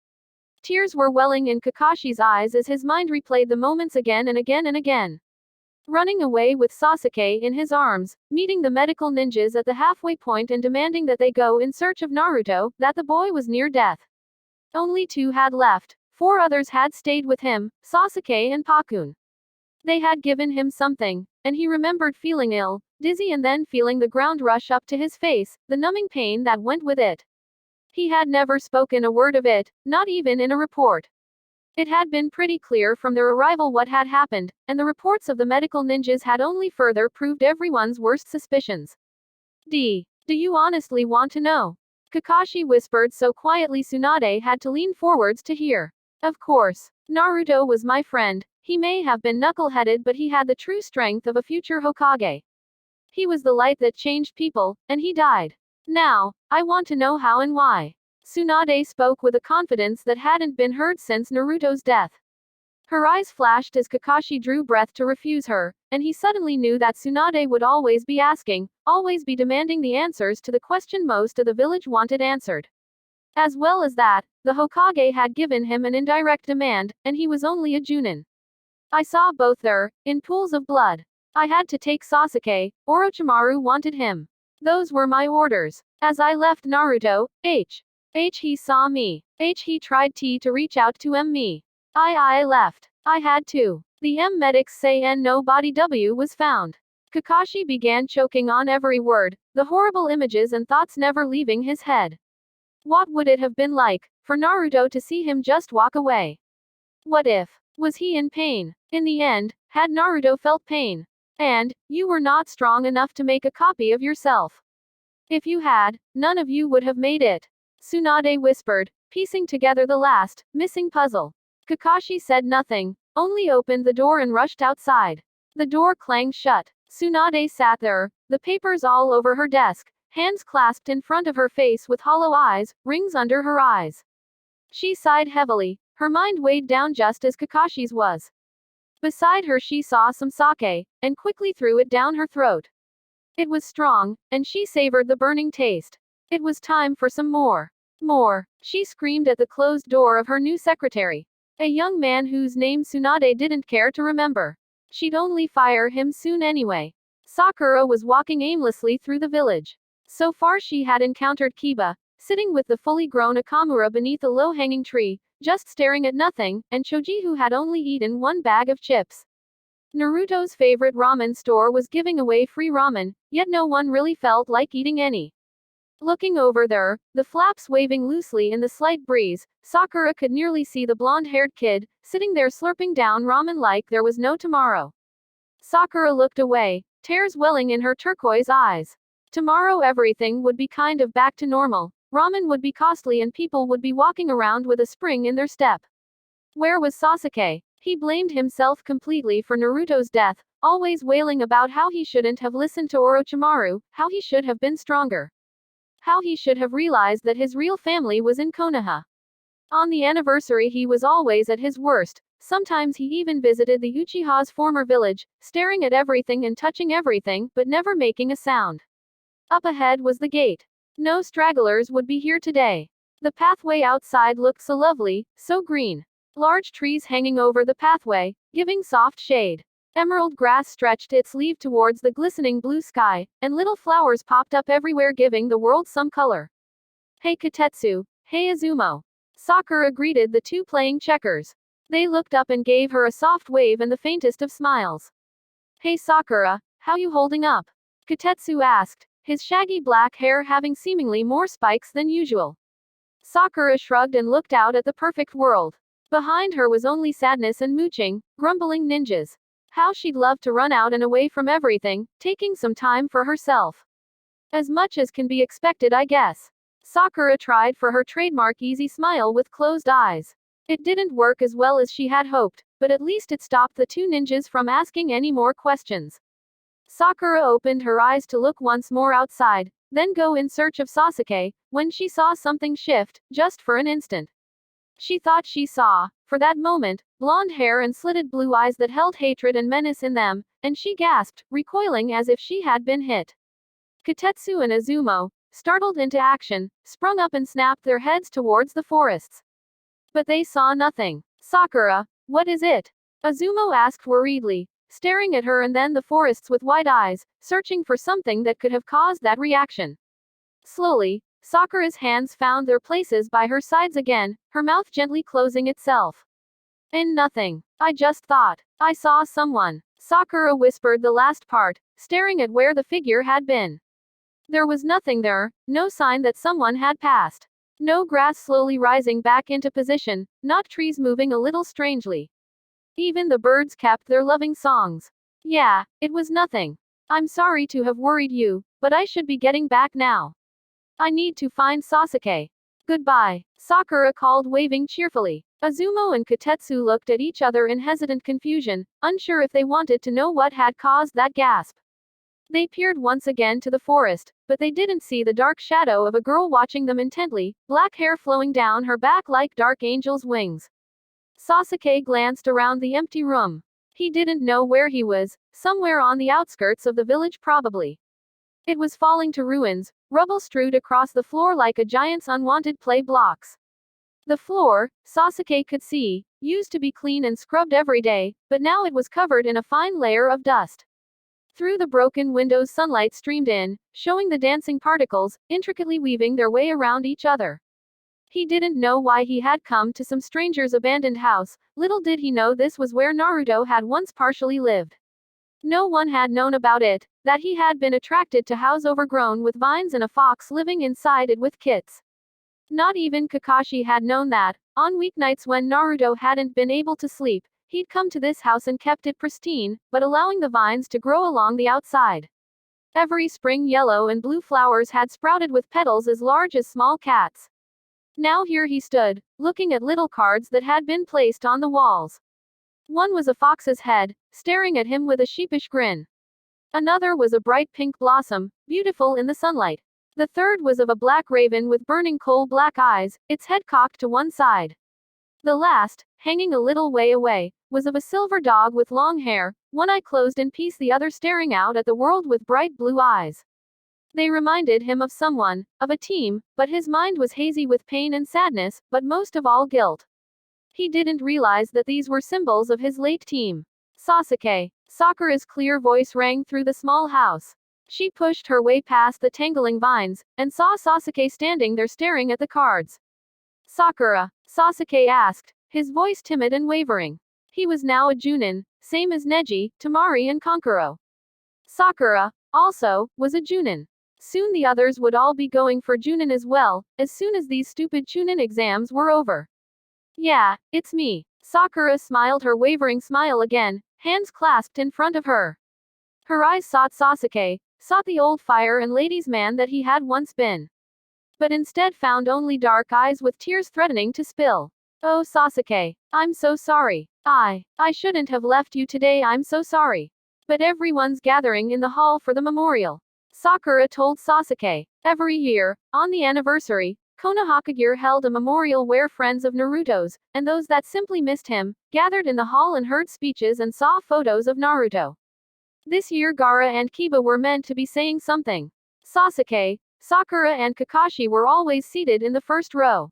Tears were welling in Kakashi's eyes as his mind replayed the moments again and again and again. Running away with Sasuke in his arms, meeting the medical ninjas at the halfway point and demanding that they go in search of Naruto, that the boy was near death. Only 2 had left, 4 others had stayed with him, Sasuke and Pakun. They had given him something, and he remembered feeling ill, dizzy and then feeling the ground rush up to his face, the numbing pain that went with it. He had never spoken a word of it, not even in a report. It had been pretty clear from their arrival what had happened, and the reports of the medical ninjas had only further proved everyone's worst suspicions. Do you honestly want to know? Kakashi whispered so quietly Tsunade had to lean forwards to hear. Of course. Naruto was my friend. He may have been knuckle-headed, but he had the true strength of a future Hokage. He was the light that changed people, and he died. Now, I want to know how and why. Tsunade spoke with a confidence that hadn't been heard since Naruto's death. Her eyes flashed as Kakashi drew breath to refuse her, and he suddenly knew that Tsunade would always be asking, always be demanding the answers to the question most of the village wanted answered. As well as that, the Hokage had given him an indirect demand, and he was only a Junin. I saw both there, in pools of blood. I had to take Sasuke, Orochimaru wanted him. Those were my orders. As I left Naruto, he saw me. He tried to reach out to me. I left. I had to. The medics say nobody was found. Kakashi began choking on every word, the horrible images and thoughts never leaving his head. What would it have been like for Naruto to see him just walk away? What if? Was he in pain? In the end, had Naruto felt pain? And, you were not strong enough to make a copy of yourself. If you had, none of you would have made it. Tsunade whispered, piecing together the last, missing puzzle. Kakashi said nothing, only opened the door and rushed outside. The door clanged shut. Tsunade sat there, the papers all over her desk, hands clasped in front of her face with hollow eyes, rings under her eyes. She sighed heavily, her mind weighed down just as Kakashi's was. Beside her she saw some sake, and quickly threw it down her throat. It was strong, and she savored the burning taste. It was time for some more. More, she screamed at the closed door of her new secretary. A young man whose name Tsunade didn't care to remember. She'd only fire him soon anyway. Sakura was walking aimlessly through the village. So far she had encountered Kiba, sitting with the fully grown Akamura beneath a low-hanging tree, just staring at nothing, and Choji who had only eaten one bag of chips. Naruto's favorite ramen store was giving away free ramen, yet no one really felt like eating any. Looking over there, the flaps waving loosely in the slight breeze, Sakura could nearly see the blonde-haired kid, sitting there slurping down ramen like there was no tomorrow. Sakura looked away, tears welling in her turquoise eyes. Tomorrow everything would be kind of back to normal. Ramen would be costly and people would be walking around with a spring in their step. Where was Sasuke? He blamed himself completely for Naruto's death, always wailing about how he shouldn't have listened to Orochimaru, how he should have been stronger. How he should have realized that his real family was in Konoha. On the anniversary he was always at his worst. Sometimes he even visited the Uchiha's former village, staring at everything and touching everything, but never making a sound. Up ahead was the gate. No stragglers would be here today. The pathway outside looked so lovely, so green. Large trees hanging over the pathway, giving soft shade. Emerald grass stretched its leaf towards the glistening blue sky, and little flowers popped up everywhere giving the world some color. Hey Katetsu, hey Azumo. Sakura greeted the two playing checkers. They looked up and gave her a soft wave and the faintest of smiles. Hey Sakura, how you holding up? Katetsu asked, his shaggy black hair having seemingly more spikes than usual. Sakura shrugged and looked out at the perfect world. Behind her was only sadness and mooching, grumbling ninjas. How she'd love to run out and away from everything, taking some time for herself. As much as can be expected, I guess. Sakura tried for her trademark easy smile with closed eyes. It didn't work as well as she had hoped, but at least it stopped the two ninjas from asking any more questions. Sakura opened her eyes to look once more outside, then go in search of Sasuke, when she saw something shift, just for an instant. She thought she saw, for that moment, blonde hair and slitted blue eyes that held hatred and menace in them, and she gasped, recoiling as if she had been hit. Katetsu and Azumo, startled into action, sprung up and snapped their heads towards the forests. But they saw nothing. Sakura, what is it? Azumo asked worriedly, staring at her and then the forests with wide eyes, searching for something that could have caused that reaction. Slowly, Sakura's hands found their places by her sides again, her mouth gently closing itself. And nothing. I just thought. I saw someone. Sakura whispered the last part, staring at where the figure had been. There was nothing there, no sign that someone had passed. No grass slowly rising back into position, not trees moving a little strangely. Even the birds kept their loving songs. Yeah, it was nothing. I'm sorry to have worried you, but I should be getting back now. I need to find Sasuke. Goodbye, Sakura called, waving cheerfully. Azumo and Katetsu looked at each other in hesitant confusion, unsure if they wanted to know what had caused that gasp. They peered once again to the forest, but they didn't see the dark shadow of a girl watching them intently, black hair flowing down her back like dark angel's wings. Sasuke glanced around the empty room. He didn't know where he was, somewhere on the outskirts of the village probably. It was falling to ruins, rubble strewed across the floor like a giant's unwanted play blocks. The floor, Sasuke could see, used to be clean and scrubbed every day, but now it was covered in a fine layer of dust. Through the broken windows sunlight streamed in, showing the dancing particles, intricately weaving their way around each other. He didn't know why he had come to some stranger's abandoned house, little did he know this was where Naruto had once partially lived. No one had known about it, that he had been attracted to house overgrown with vines and a fox living inside it with kits. Not even Kakashi had known that, on weeknights when Naruto hadn't been able to sleep, he'd come to this house and kept it pristine, but allowing the vines to grow along the outside. Every spring yellow and blue flowers had sprouted with petals as large as small cats. Now here he stood, looking at little cards that had been placed on the walls. One was a fox's head, staring at him with a sheepish grin. Another was a bright pink blossom, beautiful in the sunlight. The third was of a black raven with burning coal-black eyes, its head cocked to one side. The last, hanging a little way away, was of a silver dog with long hair, one eye closed in peace, the other staring out at the world with bright blue eyes. They reminded him of someone, of a team, but his mind was hazy with pain and sadness, but most of all guilt. He didn't realize that these were symbols of his late team. Sasuke. Sakura's clear voice rang through the small house. She pushed her way past the tangling vines, and saw Sasuke standing there staring at the cards. Sakura? Sasuke asked, his voice timid and wavering. He was now a Junin, same as Neji, Temari and Kankuro. Sakura, also, was a Junin. Soon the others would all be going for Junin as well, as soon as these stupid Chunin exams were over. Yeah, it's me. Sakura smiled her wavering smile again, hands clasped in front of her. Her eyes sought Sasuke, sought the old fire and ladies' man that he had once been. But instead found only dark eyes with tears threatening to spill. Oh Sasuke, I'm so sorry. I shouldn't have left you today, I'm so sorry. But everyone's gathering in the hall for the memorial. Sakura told Sasuke. Every year, on the anniversary, Konohakagure held a memorial where friends of Naruto's, and those that simply missed him, gathered in the hall and heard speeches and saw photos of Naruto. This year Gaara and Kiba were meant to be saying something. Sasuke, Sakura and Kakashi were always seated in the first row.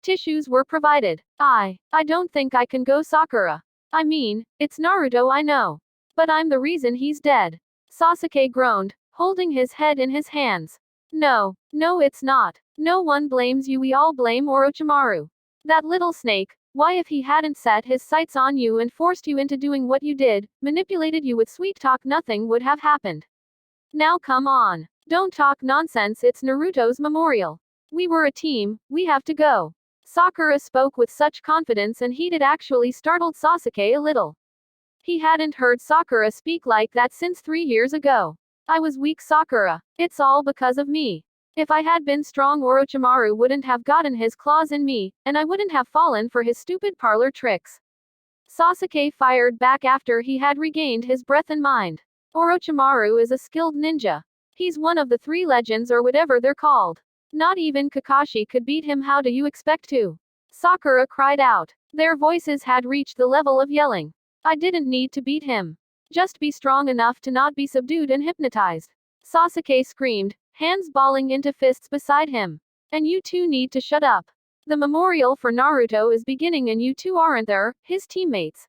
Tissues were provided. I don't think I can go, Sakura. I mean, it's Naruto, I know. But I'm the reason he's dead. Sasuke groaned, holding his head in his hands. No, it's not. No one blames you, we all blame Orochimaru. That little snake. Why, if he hadn't set his sights on you and forced you into doing what you did, manipulated you with sweet talk, nothing would have happened. Now come on. Don't talk nonsense, it's Naruto's memorial. We were a team, we have to go. Sakura spoke with such confidence and heat it actually startled Sasuke a little. He hadn't heard Sakura speak like that since 3 years ago. I was weak, Sakura. It's all because of me. If I had been strong, Orochimaru wouldn't have gotten his claws in me, and I wouldn't have fallen for his stupid parlor tricks. Sasuke fired back after he had regained his breath and mind. Orochimaru is a skilled ninja. He's one of the 3 legends or whatever they're called. Not even Kakashi could beat him, how do you expect to? Sakura cried out. Their voices had reached the level of yelling. I didn't need to beat him. Just be strong enough to not be subdued and hypnotized. Sasuke screamed, hands balling into fists beside him. And you two need to shut up. The memorial for Naruto is beginning and you two aren't there, his teammates.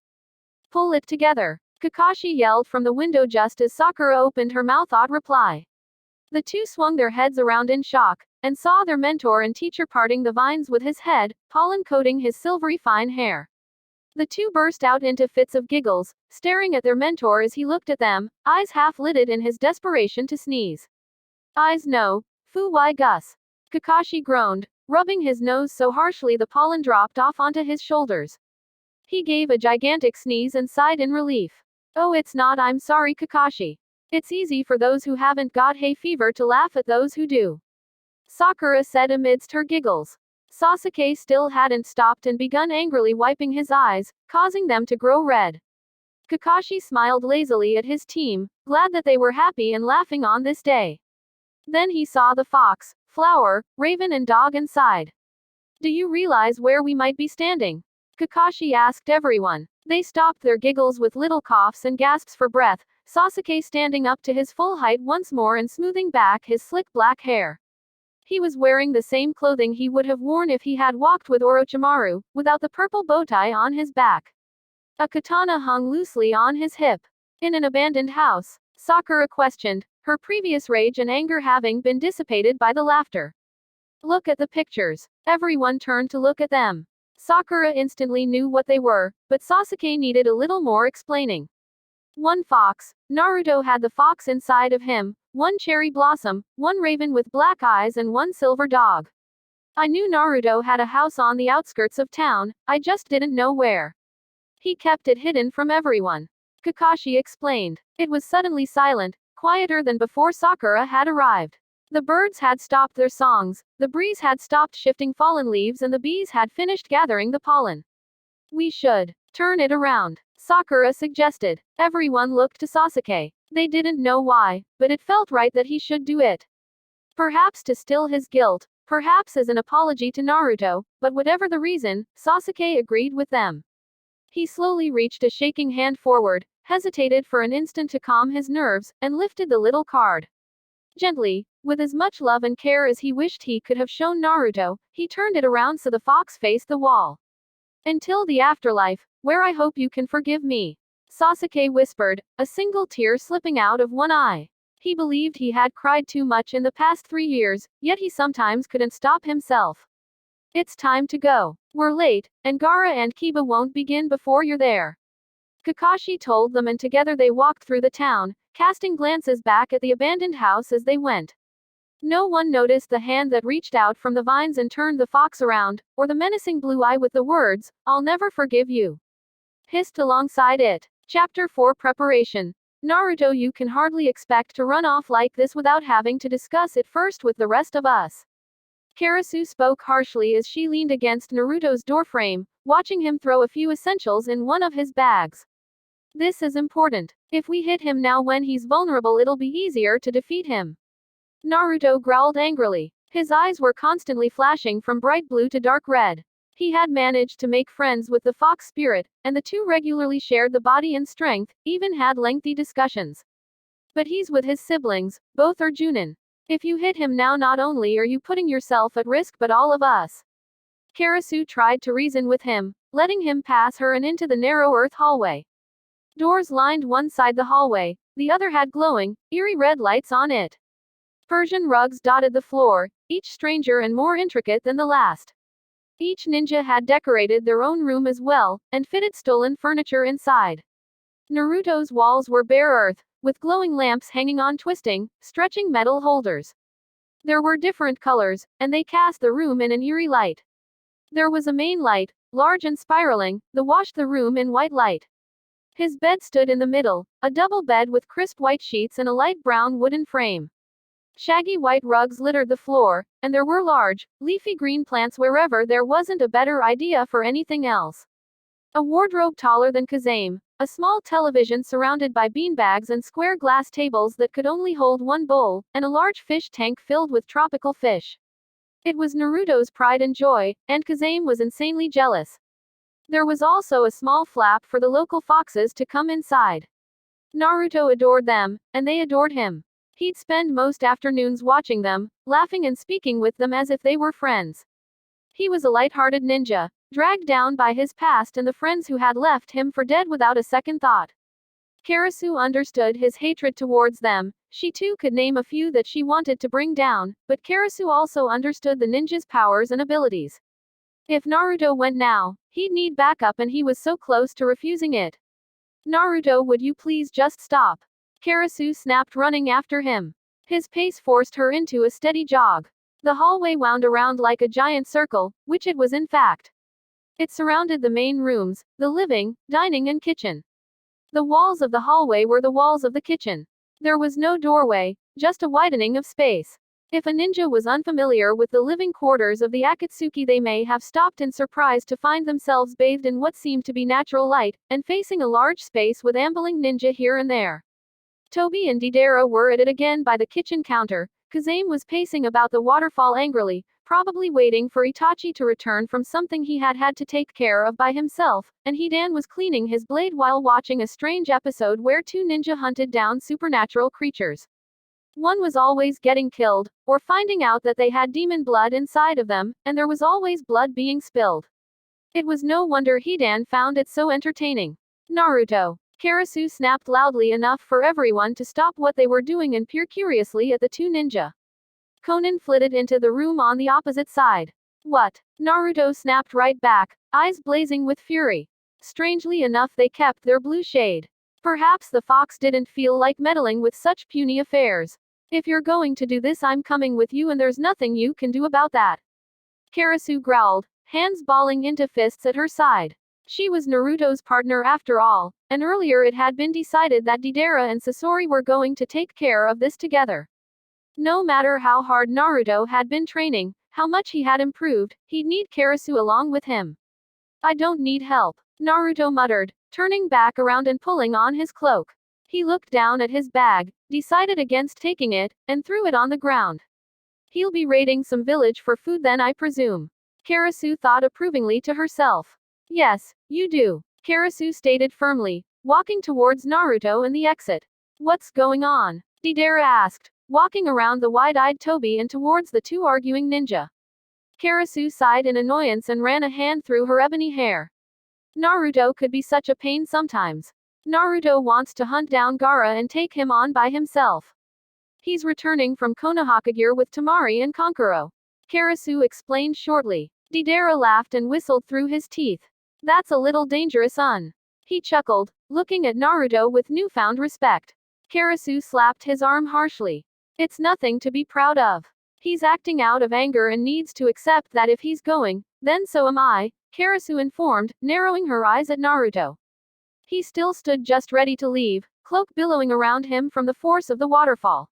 Pull it together. Kakashi yelled from the window just as Sakura opened her mouth. Odd reply. The two swung their heads around in shock, and saw their mentor and teacher parting the vines with his head, pollen coating his silvery fine hair. The two burst out into fits of giggles, staring at their mentor as he looked at them, eyes half-lidded in his desperation to sneeze. Eyes no. Fu why Gus. Kakashi groaned, rubbing his nose so harshly the pollen dropped off onto his shoulders. He gave a gigantic sneeze and sighed in relief. Oh, it's not, I'm sorry, Kakashi. It's easy for those who haven't got hay fever to laugh at those who do. Sakura said amidst her giggles. Sasuke still hadn't stopped and begun angrily wiping his eyes, causing them to grow red. Kakashi smiled lazily at his team, glad that they were happy and laughing on this day. Then he saw the fox, flower, raven and dog and sighed. Do you realize where we might be standing? Kakashi asked everyone. They stopped their giggles with little coughs and gasps for breath, Sasuke standing up to his full height once more and smoothing back his slick black hair. He was wearing the same clothing he would have worn if he had walked with Orochimaru, without the purple bow tie on his back. A katana hung loosely on his hip. In an abandoned house, Sakura questioned, her previous rage and anger having been dissipated by the laughter. Look at the pictures. Everyone turned to look at them. Sakura instantly knew what they were, but Sasuke needed a little more explaining. One fox. Naruto had the fox inside of him, one cherry blossom, one raven with black eyes and one silver dog. I knew Naruto had a house on the outskirts of town, I just didn't know where. He kept it hidden from everyone. Kakashi explained. It was suddenly silent, quieter than before Sakura had arrived. The birds had stopped their songs, the breeze had stopped shifting fallen leaves and the bees had finished gathering the pollen. We should turn it around, Sakura suggested. Everyone looked to Sasuke. They didn't know why, but it felt right that he should do it. Perhaps to still his guilt, perhaps as an apology to Naruto, but whatever the reason, Sasuke agreed with them. He slowly reached a shaking hand forward, hesitated for an instant to calm his nerves, and lifted the little card. Gently, with as much love and care as he wished he could have shown Naruto, he turned it around so the fox faced the wall. Until the afterlife, where I hope you can forgive me. Sasuke whispered, a single tear slipping out of one eye. He believed he had cried too much in the past 3 years, yet he sometimes couldn't stop himself. It's time to go. We're late, and Gaara and Kiba won't begin before you're there. Kakashi told them and together they walked through the town, casting glances back at the abandoned house as they went. No one noticed the hand that reached out from the vines and turned the fox around, or the menacing blue eye with the words, I'll never forgive you, hissed alongside it. Chapter 4 Preparation. Naruto, you can hardly expect to run off like this without having to discuss it first with the rest of us. Karasu spoke harshly as she leaned against Naruto's doorframe, watching him throw a few essentials in one of his bags. This is important. If we hit him now when he's vulnerable, it'll be easier to defeat him. Naruto growled angrily. His eyes were constantly flashing from bright blue to dark red. He had managed to make friends with the fox spirit, and the two regularly shared the body and strength, even had lengthy discussions. But he's with his siblings, both are Junin. If you hit him now, not only are you putting yourself at risk but all of us. Karasu tried to reason with him, letting him pass her and into the narrow earth hallway. Doors lined one side the hallway, the other had glowing, eerie red lights on it. Persian rugs dotted the floor, each stranger and more intricate than the last. Each ninja had decorated their own room as well, and fitted stolen furniture inside. Naruto's walls were bare earth, with glowing lamps hanging on twisting, stretching metal holders. There were different colors, and they cast the room in an eerie light. There was a main light, large and spiraling, that washed the room in white light. His bed stood in the middle, a double bed with crisp white sheets and a light brown wooden frame. Shaggy white rugs littered the floor, and there were large, leafy green plants wherever there wasn't a better idea for anything else. A wardrobe taller than Kazame, a small television surrounded by beanbags and square glass tables that could only hold one bowl, and a large fish tank filled with tropical fish. It was Naruto's pride and joy, and Kazame was insanely jealous. There was also a small flap for the local foxes to come inside. Naruto adored them, and they adored him. He'd spend most afternoons watching them, laughing and speaking with them as if they were friends. He was a light-hearted ninja, dragged down by his past and the friends who had left him for dead without a second thought. Karasu understood his hatred towards them. She too could name a few that she wanted to bring down, but Karasu also understood the ninja's powers and abilities. If Naruto went now, he'd need backup and he was so close to refusing it. Naruto, would you please just stop? Karasu snapped, running after him. His pace forced her into a steady jog. The hallway wound around like a giant circle, which it was in fact. It surrounded the main rooms, the living, dining and kitchen. The walls of the hallway were the walls of the kitchen. There was no doorway, just a widening of space. If a ninja was unfamiliar with the living quarters of the Akatsuki, they may have stopped in surprise to find themselves bathed in what seemed to be natural light, and facing a large space with ambling ninja here and there. Tobi and Deidara were at it again by the kitchen counter. Kazame was pacing about the waterfall angrily, probably waiting for Itachi to return from something he had had to take care of by himself, and Hidan was cleaning his blade while watching a strange episode where two ninja hunted down supernatural creatures. One was always getting killed, or finding out that they had demon blood inside of them, and there was always blood being spilled. It was no wonder Hidan found it so entertaining. Naruto. Karasu snapped loudly enough for everyone to stop what they were doing and peer curiously at the two ninja. Conan flitted into the room on the opposite side. What? Naruto snapped right back, eyes blazing with fury. Strangely enough, they kept their blue shade. Perhaps the fox didn't feel like meddling with such puny affairs. If you're going to do this, I'm coming with you, and there's nothing you can do about that. Karasu growled, hands balling into fists at her side. She was Naruto's partner after all, and earlier it had been decided that Deidara and Sasori were going to take care of this together. No matter how hard Naruto had been training, how much he had improved, he'd need Karasu along with him. I don't need help, Naruto muttered, turning back around and pulling on his cloak. He looked down at his bag, decided against taking it, and threw it on the ground. He'll be raiding some village for food then, I presume. Karasu thought approvingly to herself. Yes, you do, Karasu stated firmly, walking towards Naruto and the exit. What's going on? Deidara asked, walking around the wide-eyed Toby and towards the two arguing ninja. Karasu sighed in annoyance and ran a hand through her ebony hair. Naruto could be such a pain sometimes. Naruto wants to hunt down Gaara and take him on by himself. He's returning from Konohakagure with Temari and Kankuro. Karasu explained shortly. Deidara laughed and whistled through his teeth. That's a little dangerous, He chuckled, looking at Naruto with newfound respect. Karasu slapped his arm harshly. It's nothing to be proud of. He's acting out of anger and needs to accept that if he's going, then so am I, Karasu informed, narrowing her eyes at Naruto. He still stood just ready to leave, cloak billowing around him from the force of the waterfall.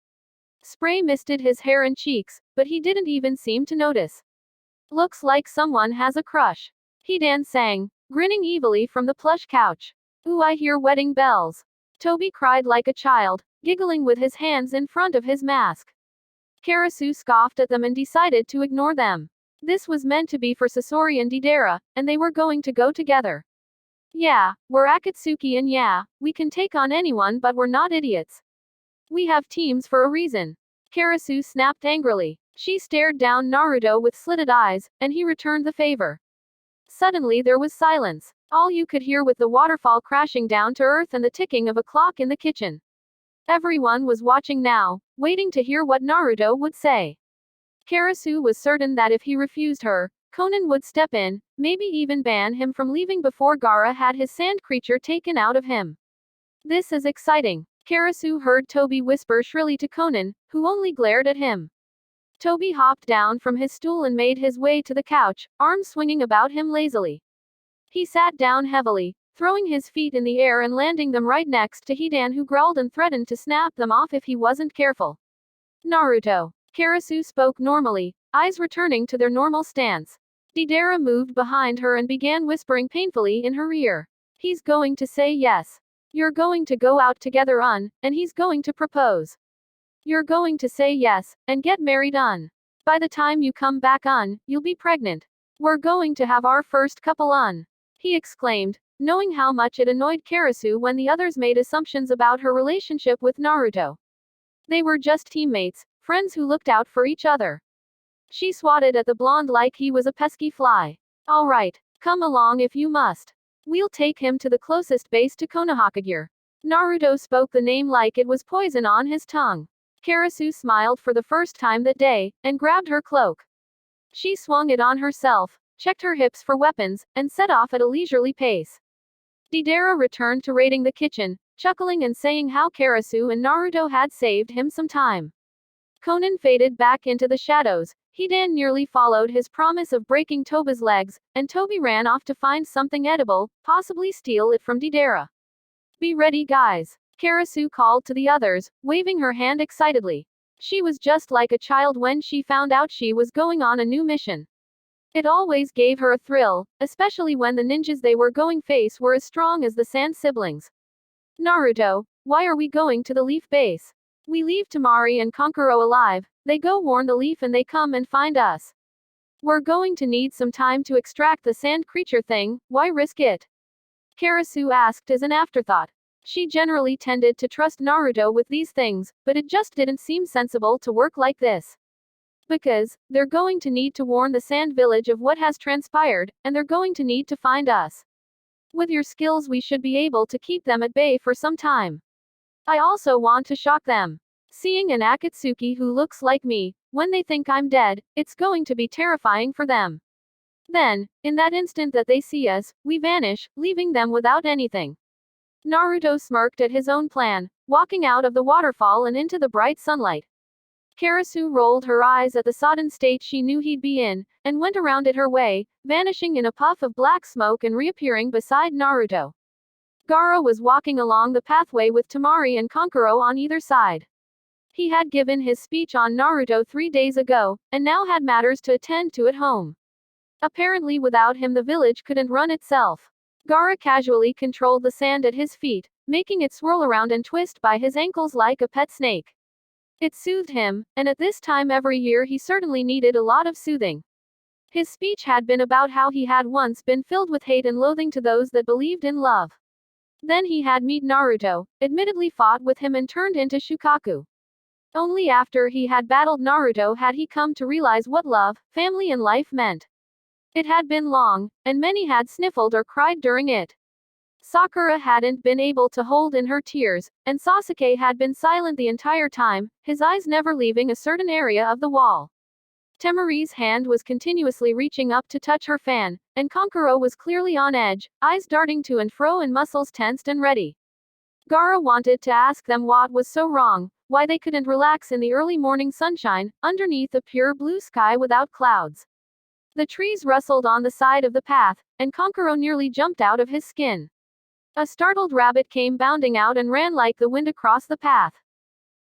Spray misted his hair and cheeks, but he didn't even seem to notice. Looks like someone has a crush. Hidan sang, grinning evilly from the plush couch. Ooh, I hear wedding bells. Toby cried like a child, giggling with his hands in front of his mask. Karasu scoffed at them and decided to ignore them. This was meant to be for Sasori and Deidara, and they were going to go together. Yeah, we're Akatsuki and yeah, we can take on anyone, but we're not idiots. We have teams for a reason. Karasu snapped angrily. She stared down Naruto with slitted eyes, and he returned the favor. Suddenly there was silence. All you could hear with the waterfall crashing down to earth and the ticking of a clock in the kitchen. Everyone was watching now, waiting to hear what Naruto would say. Karasu was certain that if he refused her, Konan would step in, maybe even ban him from leaving before Gaara had his sand creature taken out of him. This is exciting. Karasu heard Toby whisper shrilly to Konan, who only glared at him. Toby hopped down from his stool and made his way to the couch, arms swinging about him lazily. He sat down heavily, throwing his feet in the air and landing them right next to Hidan, who growled and threatened to snap them off if he wasn't careful. Naruto. Karasu spoke normally, eyes returning to their normal stance. Deidara moved behind her and began whispering painfully in her ear. He's going to say yes. You're going to go out together, and he's going to propose. You're going to say yes, and get married, By the time you come back, you'll be pregnant. We're going to have our first couple, he exclaimed, knowing how much it annoyed Karasu when the others made assumptions about her relationship with Naruto. They were just teammates, friends who looked out for each other. She swatted at the blonde like he was a pesky fly. All right, come along if you must. We'll take him to the closest base to Konohakagure. Naruto spoke the name like it was poison on his tongue. Karasu smiled for the first time that day, and grabbed her cloak. She swung it on herself, checked her hips for weapons, and set off at a leisurely pace. Deidara returned to raiding the kitchen, chuckling and saying how Karasu and Naruto had saved him some time. Konan faded back into the shadows. Hidan nearly followed his promise of breaking Toba's legs, and Toby ran off to find something edible, possibly steal it from Deidara. Be ready, guys. Karasu called to the others, waving her hand excitedly. She was just like a child when she found out she was going on a new mission. It always gave her a thrill, especially when the ninjas they were going face were as strong as the Sand siblings. Naruto, why are we going to the Leaf base? We leave Temari and Kankuro alive, they go warn the Leaf and they come and find us. We're going to need some time to extract the sand creature thing, why risk it? Karasu asked as an afterthought. She generally tended to trust Naruto with these things, but it just didn't seem sensible to work like this. Because, they're going to need to warn the sand village of what has transpired, and they're going to need to find us. With your skills we should be able to keep them at bay for some time. I also want to shock them. Seeing an Akatsuki who looks like me, when they think I'm dead, it's going to be terrifying for them. Then, in that instant that they see us, we vanish, leaving them without anything. Naruto smirked at his own plan, walking out of the waterfall and into the bright sunlight. Karasu rolled her eyes at the sodden state she knew he'd be in, and went around it her way, vanishing in a puff of black smoke and reappearing beside Naruto. Gaara was walking along the pathway with Temari and Kankuro on either side. He had given his speech on Naruto 3 days ago, and now had matters to attend to at home. Apparently without him the village couldn't run itself. Gaara casually controlled the sand at his feet, making it swirl around and twist by his ankles like a pet snake. It soothed him, and at this time every year he certainly needed a lot of soothing. His speech had been about how he had once been filled with hate and loathing to those that believed in love. Then he had met Naruto, admittedly fought with him and turned into Shukaku. Only after he had battled Naruto had he come to realize what love, family and life meant. It had been long, and many had sniffled or cried during it. Sakura hadn't been able to hold in her tears, and Sasuke had been silent the entire time, his eyes never leaving a certain area of the wall. Temari's hand was continuously reaching up to touch her fan, and Kankuro was clearly on edge, eyes darting to and fro and muscles tensed and ready. Gaara wanted to ask them what was so wrong, why they couldn't relax in the early morning sunshine, underneath a pure blue sky without clouds. The trees rustled on the side of the path, and Kankuro nearly jumped out of his skin. A startled rabbit came bounding out and ran like the wind across the path.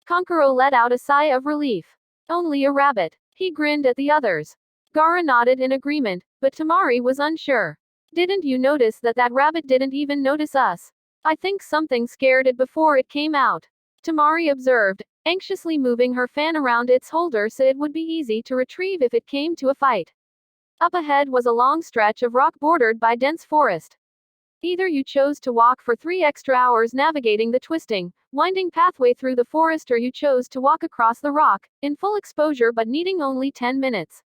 Kankuro let out a sigh of relief. Only a rabbit. He grinned at the others. Gaara nodded in agreement, but Temari was unsure. Didn't you notice that rabbit didn't even notice us? I think something scared it before it came out. Temari observed, anxiously moving her fan around its holder so it would be easy to retrieve if it came to a fight. Up ahead was a long stretch of rock bordered by dense forest. Either you chose to walk for 3 extra hours navigating the twisting, winding pathway through the forest, or you chose to walk across the rock, in full exposure but needing only 10 minutes.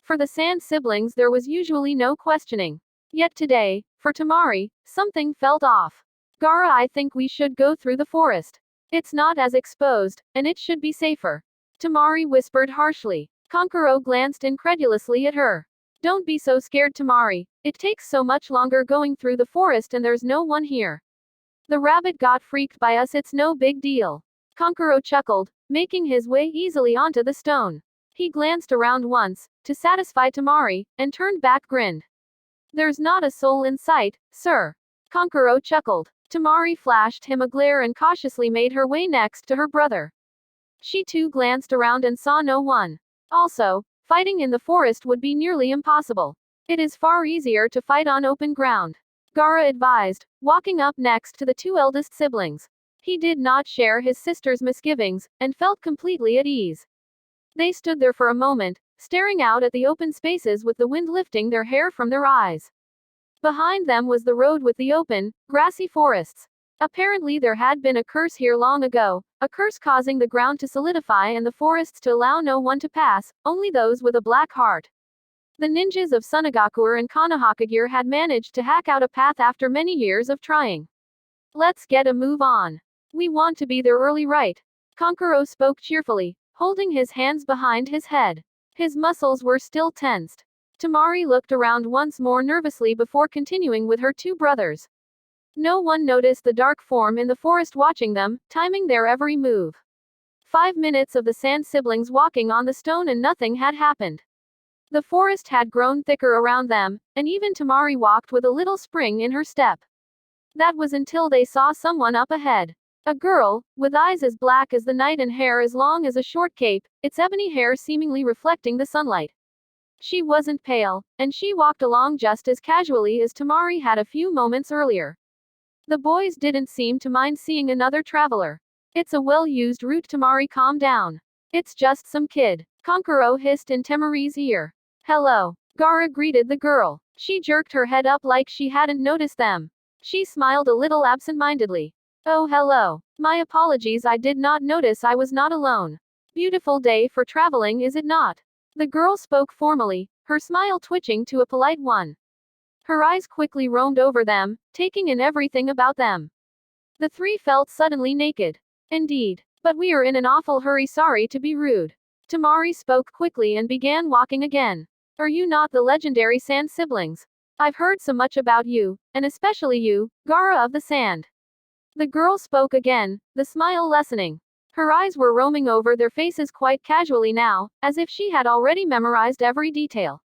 For the Sand siblings there was usually no questioning. Yet today, for Temari, something felt off. Gaara, I think we should go through the forest. It's not as exposed, and it should be safer. Temari whispered harshly. Kankuro glanced incredulously at her. Don't be so scared, Temari. It takes so much longer going through the forest and there's no one here. The rabbit got freaked by us, it's no big deal. Kankuro chuckled, making his way easily onto the stone. He glanced around once, to satisfy Temari, and turned back grinned. There's not a soul in sight, sir. Kankuro chuckled. Temari flashed him a glare and cautiously made her way next to her brother. She too glanced around and saw no one. Also, fighting in the forest would be nearly impossible. It is far easier to fight on open ground. Gaara advised, walking up next to the 2 eldest siblings. He did not share his sister's misgivings, and felt completely at ease. They stood there for a moment, staring out at the open spaces with the wind lifting their hair from their eyes. Behind them was the road with the open, grassy forests. Apparently there had been a curse here long ago, a curse causing the ground to solidify and the forests to allow no one to pass, only those with a black heart. The ninjas of Sunagakuer and Konohakagure had managed to hack out a path after many years of trying. Let's get a move on. We want to be there early, right? Kankuro spoke cheerfully, holding his hands behind his head. His muscles were still tensed. Temari looked around once more nervously before continuing with her 2 brothers. No one noticed the dark form in the forest watching them, timing their every move. 5 minutes of the Sand siblings walking on the stone and nothing had happened. The forest had grown thicker around them, and even Temari walked with a little spring in her step. That was until they saw someone up ahead. A girl, with eyes as black as the night and hair as long as a short cape, its ebony hair seemingly reflecting the sunlight. She wasn't pale, and she walked along just as casually as Temari had a few moments earlier. The boys didn't seem to mind seeing another traveler. It's a well-used route, Temari, calm down. It's just some kid. Kankuro hissed in Temari's ear. Hello. Gaara greeted the girl. She jerked her head up like she hadn't noticed them. She smiled a little absent-mindedly. Oh, hello. My apologies, I did not notice I was not alone. Beautiful day for traveling, is it not? The girl spoke formally, her smile twitching to a polite one. Her eyes quickly roamed over them, taking in everything about them. The 3 felt suddenly naked. Indeed. But we are in an awful hurry, sorry to be rude. Temari spoke quickly and began walking again. Are you not the legendary Sand siblings? I've heard so much about you, and especially you, Gaara of the Sand. The girl spoke again, the smile lessening. Her eyes were roaming over their faces quite casually now, as if she had already memorized every detail.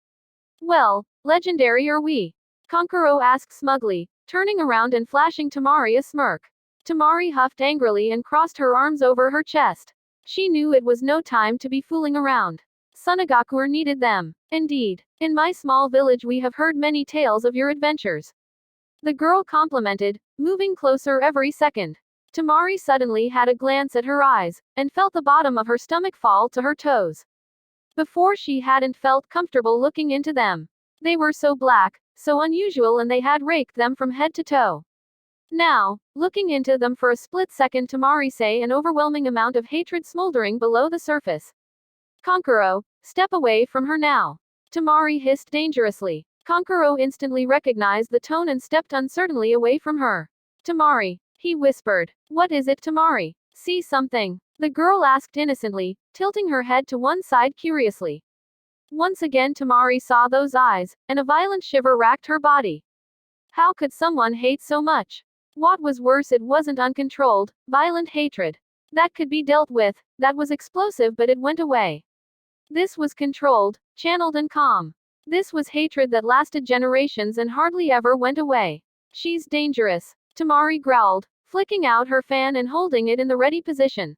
Well, legendary are we? Kankuro asked smugly, turning around and flashing Tamari a smirk. Tamari huffed angrily and crossed her arms over her chest. She knew it was no time to be fooling around. Sunagakur needed them. Indeed, in my small village we have heard many tales of your adventures. The girl complimented, moving closer every second. Tamari suddenly had a glance at her eyes, and felt the bottom of her stomach fall to her toes. Before she hadn't felt comfortable looking into them. They were so black, so unusual, and they had raked them from head to toe. Now, looking into them for a split second, Tamari saw an overwhelming amount of hatred smoldering below the surface. Kankuro, step away from her now. Tamari hissed dangerously. Kankuro instantly recognized the tone and stepped uncertainly away from her. Tamari, he whispered. What is it, Tamari? See something? The girl asked innocently, tilting her head to one side curiously. Once again Tamari saw those eyes, and a violent shiver racked her body. How could someone hate so much? What was worse, it wasn't uncontrolled, violent hatred. That could be dealt with, that was explosive, but it went away. This was controlled, channeled and calm. This was hatred that lasted generations and hardly ever went away. She's dangerous, Tamari growled, flicking out her fan and holding it in the ready position.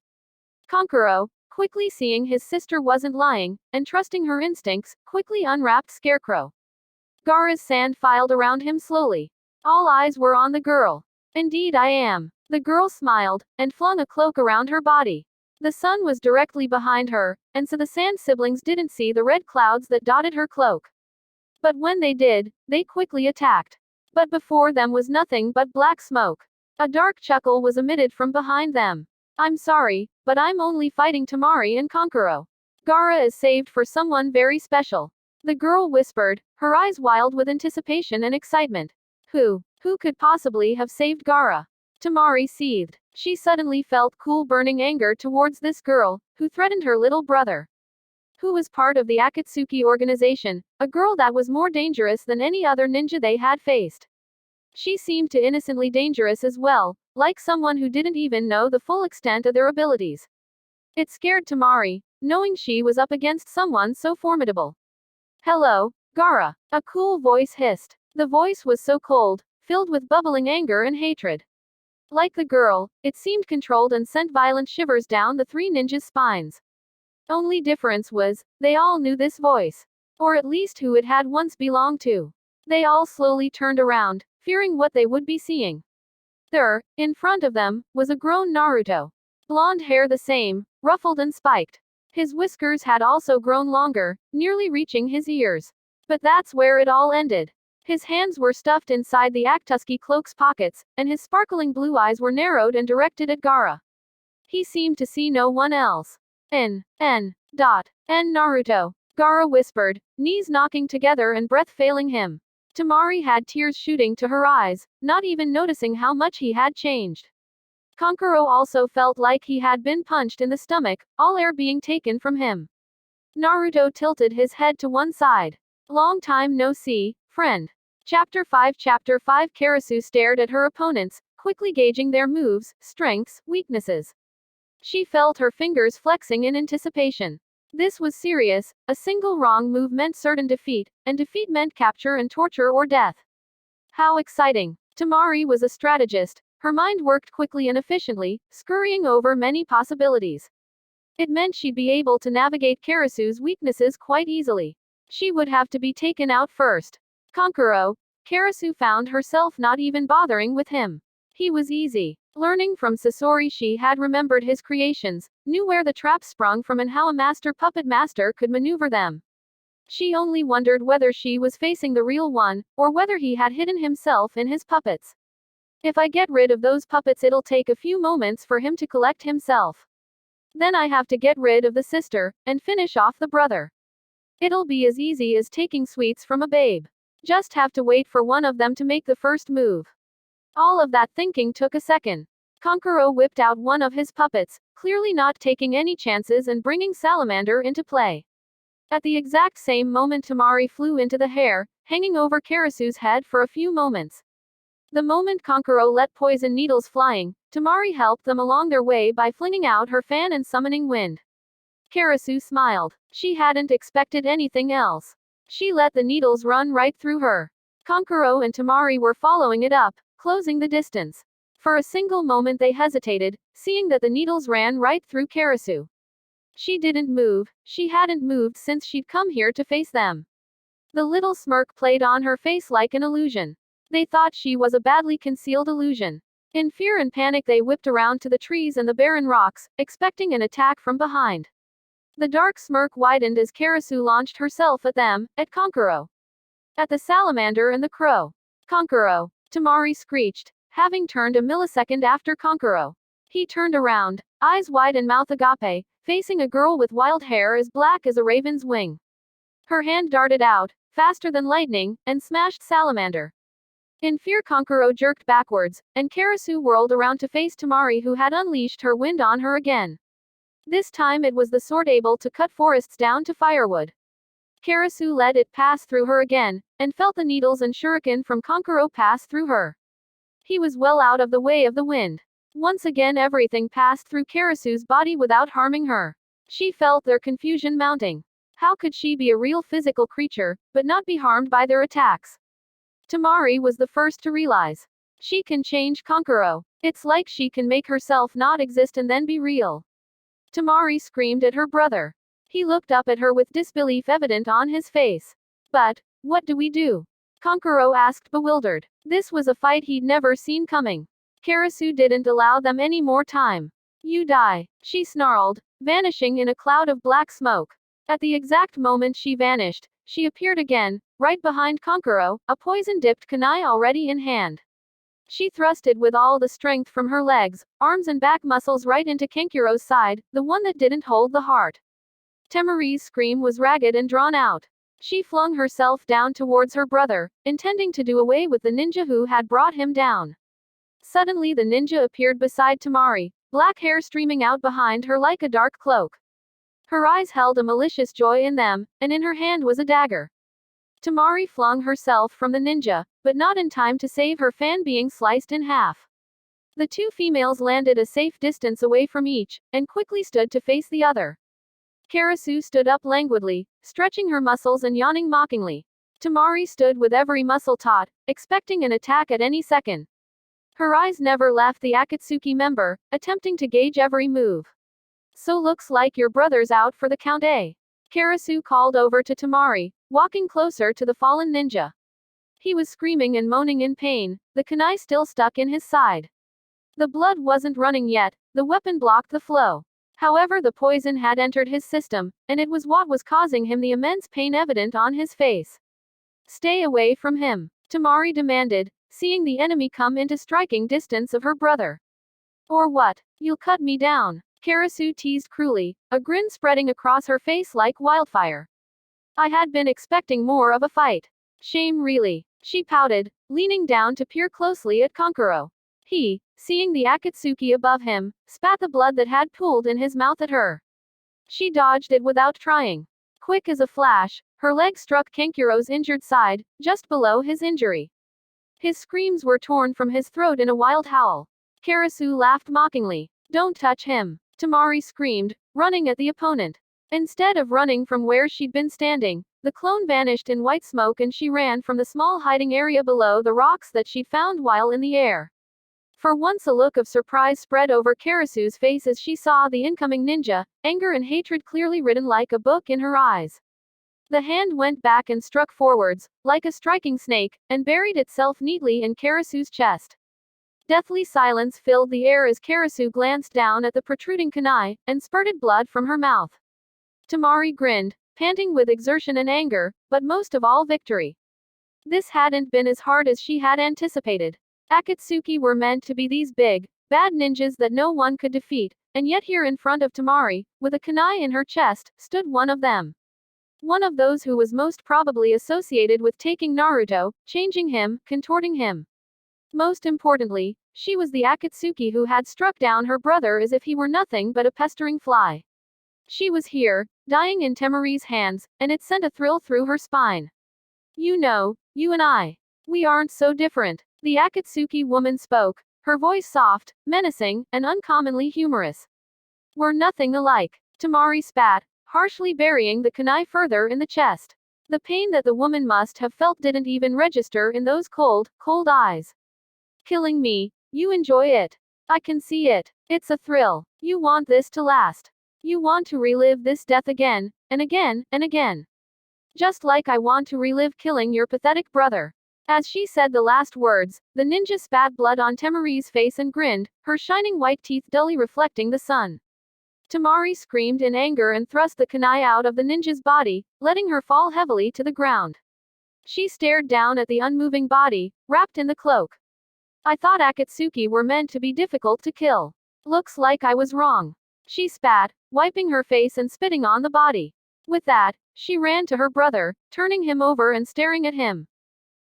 Kankuro, quickly seeing his sister wasn't lying, and trusting her instincts, quickly unwrapped Scarecrow. Gaara's sand filed around him slowly. All eyes were on the girl. Indeed I am. The girl smiled, and flung a cloak around her body. The sun was directly behind her, and so the sand siblings didn't see the red clouds that dotted her cloak. But when they did, they quickly attacked. But before them was nothing but black smoke. A dark chuckle was emitted from behind them. I'm sorry, but I'm only fighting Tamari and Kankuro. Gaara is saved for someone very special. The girl whispered, her eyes wild with anticipation and excitement. Who could possibly have saved Gaara? Tamari seethed. She suddenly felt cool burning anger towards this girl, who threatened her little brother. Who was part of the Akatsuki organization, a girl that was more dangerous than any other ninja they had faced. She seemed to innocently dangerous as well, like someone who didn't even know the full extent of their abilities. It scared Tamari, knowing she was up against someone so formidable. Hello, Gaara, a cool voice hissed. The voice was so cold, filled with bubbling anger and hatred. Like the girl, it seemed controlled and sent violent shivers down the three ninjas' spines. Only difference was, they all knew this voice. Or at least who it had once belonged to. They all slowly turned around, fearing what they would be seeing. There, in front of them, was a grown Naruto. Blonde hair the same, ruffled and spiked. His whiskers had also grown longer, nearly reaching his ears. But that's where it all ended. His hands were stuffed inside the Akatsuki cloak's pockets, and his sparkling blue eyes were narrowed and directed at Gaara. He seemed to see no one else. N. Naruto. Gaara whispered, knees knocking together and breath failing him. Tamari had tears shooting to her eyes, not even noticing how much he had changed. Kankuro also felt like he had been punched in the stomach, all air being taken from him. Naruto tilted his head to one side. Long time no see, friend. Chapter 5 Karasu stared at her opponents, quickly gauging their moves, strengths, weaknesses. She felt her fingers flexing in anticipation. This was serious, a single wrong move meant certain defeat, and defeat meant capture and torture or death. How exciting! Tamari was a strategist, her mind worked quickly and efficiently, scurrying over many possibilities. It meant she'd be able to navigate Karasu's weaknesses quite easily. She would have to be taken out first. Kankuro, Karasu found herself not even bothering with him. He was easy. Learning from Sasori, she had remembered his creations, knew where the traps sprung from and how a master puppet master could maneuver them. She only wondered whether she was facing the real one, or whether he had hidden himself in his puppets. If I get rid of those puppets, it'll take a few moments for him to collect himself. Then I have to get rid of the sister, and finish off the brother. It'll be as easy as taking sweets from a babe. Just have to wait for one of them to make the first move. All of that thinking took a second. Kankuro whipped out one of his puppets, clearly not taking any chances and bringing Salamander into play. At the exact same moment Tamari flew into the hair, hanging over Karasu's head for a few moments. The moment Kankuro let poison needles flying, Tamari helped them along their way by flinging out her fan and summoning wind. Karasu smiled. She hadn't expected anything else. She let the needles run right through her. Kankuro and Tamari were following it up, closing the distance. For a single moment they hesitated, seeing that the needles ran right through Karasu. She didn't move. She hadn't moved since she'd come here to face them. The little smirk played on her face like an illusion. They thought she was a badly concealed illusion. In fear and panic they whipped around to the trees and the barren rocks, expecting an attack from behind. The dark smirk widened as Karasu launched herself at them, at Kankuro. At the salamander and the crow. Kankuro! Tamari screeched, having turned a millisecond after Kankuro. He turned around, eyes wide and mouth agape, facing a girl with wild hair as black as a raven's wing. Her hand darted out, faster than lightning, and smashed Salamander. In fear Kankuro jerked backwards, and Karasu whirled around to face Tamari who had unleashed her wind on her again. This time it was the sword able to cut forests down to firewood. Karasu let it pass through her again, and felt the needles and shuriken from Kankuro pass through her. He was well out of the way of the wind. Once again everything passed through Karasu's body without harming her. She felt their confusion mounting. How could she be a real physical creature, but not be harmed by their attacks? Tamari was the first to realize. She can change Kankuro. It's like she can make herself not exist and then be real. Tamari screamed at her brother. He looked up at her with disbelief evident on his face. But, what do we do? Kankuro asked bewildered. This was a fight he'd never seen coming. Karasu didn't allow them any more time. You die, she snarled, vanishing in a cloud of black smoke. At the exact moment she vanished, she appeared again, right behind Kankuro, a poison-dipped kunai already in hand. She thrusted with all the strength from her legs, arms and back muscles right into Kankuro's side, the one that didn't hold the heart. Tamari's scream was ragged and drawn out. She flung herself down towards her brother, intending to do away with the ninja who had brought him down. Suddenly the ninja appeared beside Tamari, black hair streaming out behind her like a dark cloak. Her eyes held a malicious joy in them, and in her hand was a dagger. Tamari flung herself from the ninja, but not in time to save her fan being sliced in half. The two females landed a safe distance away from each, and quickly stood to face the other. Karasu stood up languidly, stretching her muscles and yawning mockingly. Tamari stood with every muscle taut, expecting an attack at any second. Her eyes never left the Akatsuki member, attempting to gauge every move. So looks like your brother's out for the count, eh? Karasu called over to Tamari, walking closer to the fallen ninja. He was screaming and moaning in pain, the kunai still stuck in his side. The blood wasn't running yet, the weapon blocked the flow. However, the poison had entered his system, and it was what was causing him the immense pain evident on his face. Stay away from him, Tamari demanded, seeing the enemy come into striking distance of her brother. Or what? You'll cut me down, Karasu teased cruelly, a grin spreading across her face like wildfire. I had been expecting more of a fight. Shame really, she pouted, leaning down to peer closely at Kankuro. He, seeing the Akatsuki above him, spat the blood that had pooled in his mouth at her. She dodged it without trying. Quick as a flash, her leg struck Kankuro's injured side, just below his injury. His screams were torn from his throat in a wild howl. Karasu laughed mockingly. Don't touch him, Tamari screamed, running at the opponent. Instead of running from where she'd been standing, the clone vanished in white smoke and she ran from the small hiding area below the rocks that she'd found while in the air. For once a look of surprise spread over Karasu's face as she saw the incoming ninja, anger and hatred clearly written like a book in her eyes. The hand went back and struck forwards, like a striking snake, and buried itself neatly in Karasu's chest. Deathly silence filled the air as Karasu glanced down at the protruding kunai, and spurted blood from her mouth. Tamari grinned, panting with exertion and anger, but most of all victory. This hadn't been as hard as she had anticipated. Akatsuki were meant to be these big, bad ninjas that no one could defeat, and yet here in front of Tamari, with a kunai in her chest, stood one of them. One of those who was most probably associated with taking Naruto, changing him, contorting him. Most importantly, she was the Akatsuki who had struck down her brother as if he were nothing but a pestering fly. She was here, dying in Tamari's hands, and it sent a thrill through her spine. You know, you and I. We aren't so different. The Akatsuki woman spoke, her voice soft, menacing, and uncommonly humorous. We're nothing alike. Tamari spat, harshly burying the kunai further in the chest. The pain that the woman must have felt didn't even register in those cold, cold eyes. Killing me. You enjoy it. I can see it. It's a thrill. You want this to last. You want to relive this death again, and again, and again. Just like I want to relive killing your pathetic brother. As she said the last words, the ninja spat blood on Temari's face and grinned, her shining white teeth dully reflecting the sun. Tamari screamed in anger and thrust the kunai out of the ninja's body, letting her fall heavily to the ground. She stared down at the unmoving body, wrapped in the cloak. I thought Akatsuki were meant to be difficult to kill. Looks like I was wrong. She spat, wiping her face and spitting on the body. With that, she ran to her brother, turning him over and staring at him.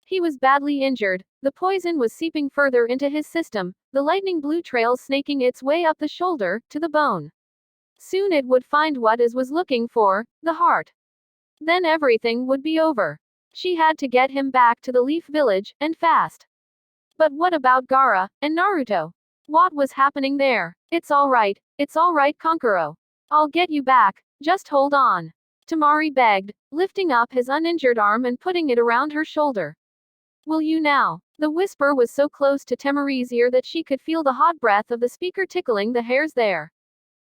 He was badly injured, the poison was seeping further into his system, the lightning blue trail snaking its way up the shoulder, to the bone. Soon it would find what it was looking for, the heart. Then everything would be over. She had to get him back to the Leaf Village, and fast. But what about Gaara, and Naruto? What was happening there? It's alright, Kankuro. I'll get you back, just hold on. Tamari begged, lifting up his uninjured arm and putting it around her shoulder. Will you now? The whisper was so close to Temari's ear that she could feel the hot breath of the speaker tickling the hairs there.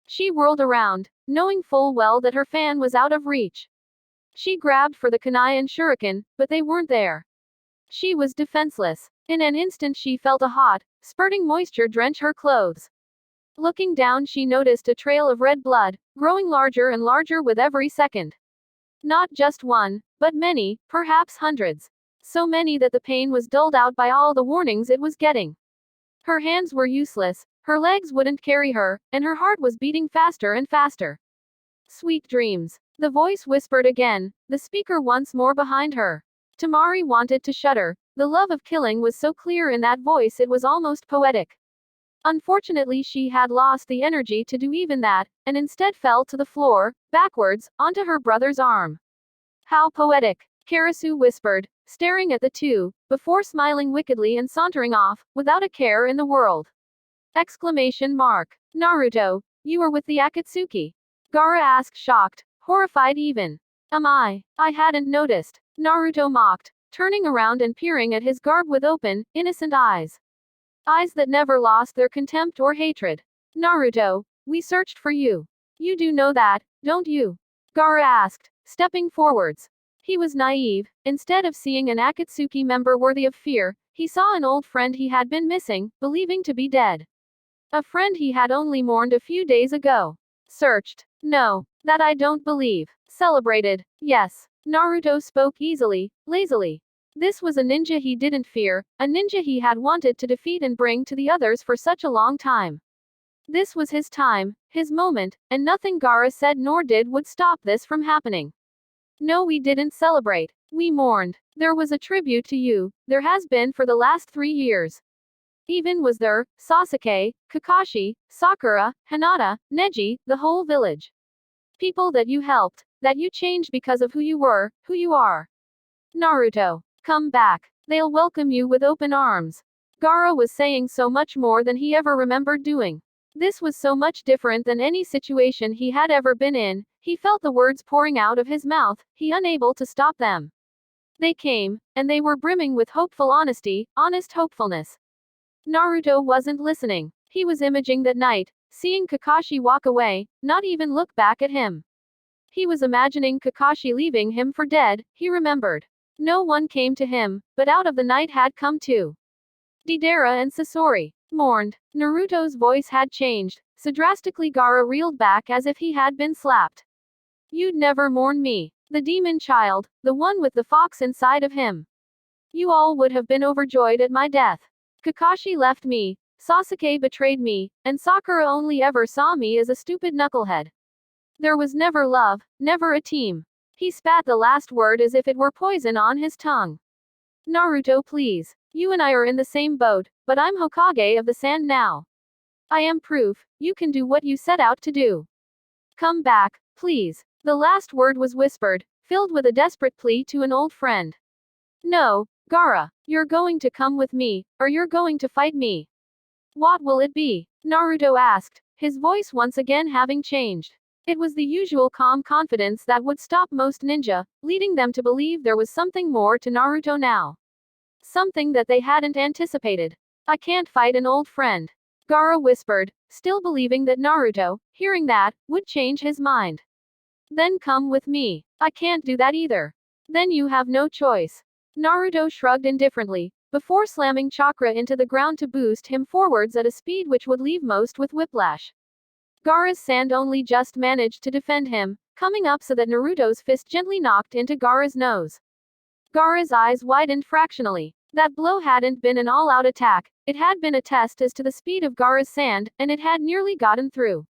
She whirled around, knowing full well that her fan was out of reach. She grabbed for the kunai and shuriken, but they weren't there. She was defenseless. In an instant she felt a hot, spurting moisture drench her clothes. Looking down she noticed a trail of red blood, growing larger and larger with every second. Not just one, but many, perhaps hundreds. So many that the pain was dulled out by all the warnings it was getting. Her hands were useless, her legs wouldn't carry her, and her heart was beating faster and faster. Sweet dreams. The voice whispered again, the speaker once more behind her. Tamari wanted to shudder. The love of killing was so clear in that voice it was almost poetic. Unfortunately she had lost the energy to do even that, and instead fell to the floor, backwards, onto her brother's arm. How poetic, Karasu whispered, staring at the two, before smiling wickedly and sauntering off, without a care in the world. Exclamation mark. Naruto, you are with the Akatsuki? Gaara asked shocked, horrified even. Am I? I hadn't noticed. Naruto mocked, turning around and peering at his garb with open, innocent eyes. Eyes that never lost their contempt or hatred. Naruto, we searched for you. You do know that, don't you? Gaara asked, stepping forwards. He was naive. Instead of seeing an Akatsuki member worthy of fear, he saw an old friend he had been missing, believing to be dead. A friend he had only mourned a few days ago. Searched. No, that I don't believe. Celebrated. Yes. Naruto spoke easily, lazily. This was a ninja he didn't fear, a ninja he had wanted to defeat and bring to the others for such a long time. This was his time, his moment, and nothing Gaara said nor did would stop this from happening. No, we didn't celebrate. We mourned. There was a tribute to you, there has been for the last 3 years. Even was there, Sasuke, Kakashi, Sakura, Hinata, Neji, the whole village. People that you helped, that you changed because of who you were, who you are. Naruto, come back. They'll welcome you with open arms. Gaara was saying so much more than he ever remembered doing. This was so much different than any situation he had ever been in. He felt the words pouring out of his mouth, he unable to stop them. They came, and they were brimming with hopeful honesty, honest hopefulness. Naruto wasn't listening. He was imaging that night, seeing Kakashi walk away, not even look back at him. He was imagining Kakashi leaving him for dead, he remembered. No one came to him, but out of the night had come two. Deidara and Sasori. Mourned. Naruto's voice had changed, so drastically Gaara reeled back as if he had been slapped. You'd never mourn me. The demon child, the one with the fox inside of him. You all would have been overjoyed at my death. Kakashi left me, Sasuke betrayed me, and Sakura only ever saw me as a stupid knucklehead. There was never love, never a team. He spat the last word as if it were poison on his tongue. Naruto, please. You and I are in the same boat, but I'm Hokage of the Sand now. I am proof, you can do what you set out to do. Come back, please. The last word was whispered, filled with a desperate plea to an old friend. No, Gaara, you're going to come with me, or you're going to fight me. What will it be? Naruto asked, his voice once again having changed. It was the usual calm confidence that would stop most ninja, leading them to believe there was something more to Naruto now. Something that they hadn't anticipated. I can't fight an old friend. Gaara whispered, still believing that Naruto, hearing that, would change his mind. Then come with me. I can't do that either. Then you have no choice. Naruto shrugged indifferently, before slamming chakra into the ground to boost him forwards at a speed which would leave most with whiplash. Gaara's sand only just managed to defend him, coming up so that Naruto's fist gently knocked into Gaara's nose. Gaara's eyes widened fractionally. That blow hadn't been an all-out attack, it had been a test as to the speed of Gaara's sand, and it had nearly gotten through.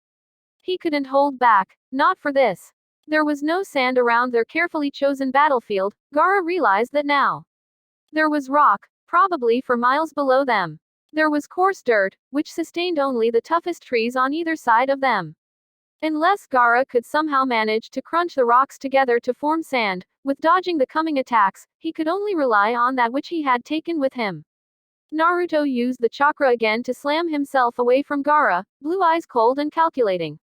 He couldn't hold back, not for this. There was no sand around their carefully chosen battlefield, Gaara realized that now. There was rock, probably for miles below them. There was coarse dirt, which sustained only the toughest trees on either side of them. Unless Gaara could somehow manage to crunch the rocks together to form sand, with dodging the coming attacks, he could only rely on that which he had taken with him. Naruto used the chakra again to slam himself away from Gaara, blue eyes cold and calculating.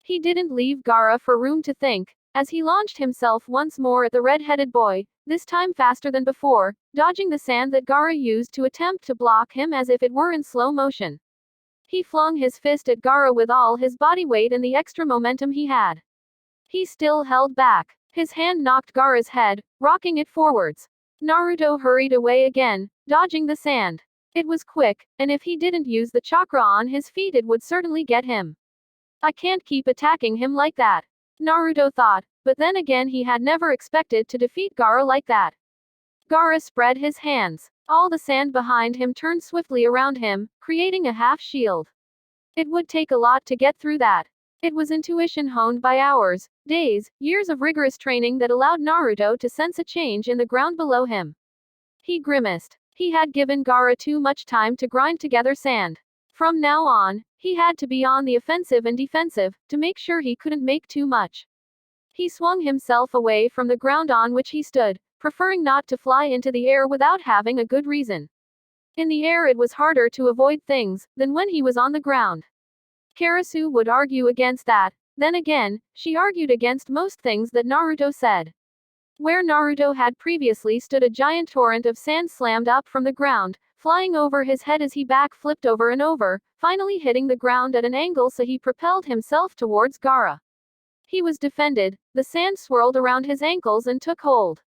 He didn't leave Gaara for room to think, as he launched himself once more at the red-headed boy, this time faster than before, dodging the sand that Gaara used to attempt to block him as if it were in slow motion. He flung his fist at Gaara with all his body weight and the extra momentum he had. He still held back. His hand knocked Gaara's head, rocking it forwards. Naruto hurried away again, dodging the sand. It was quick, and if he didn't use the chakra on his feet it would certainly get him. I can't keep attacking him like that, Naruto thought, but then again he had never expected to defeat Gaara like that. Gaara spread his hands. All the sand behind him turned swiftly around him, creating a half-shield. It would take a lot to get through that. It was intuition honed by hours, days, years of rigorous training that allowed Naruto to sense a change in the ground below him. He grimaced. He had given Gaara too much time to grind together sand. From now on, he had to be on the offensive and defensive, to make sure he couldn't make too much. He swung himself away from the ground on which he stood, preferring not to fly into the air without having a good reason. In the air it was harder to avoid things, than when he was on the ground. Karasu would argue against that. Then again, she argued against most things that Naruto said. Where Naruto had previously stood, a giant torrent of sand slammed up from the ground, flying over his head as he back-flipped over and over, finally hitting the ground at an angle so he propelled himself towards Gaara. He was defended, the sand swirled around his ankles and took hold.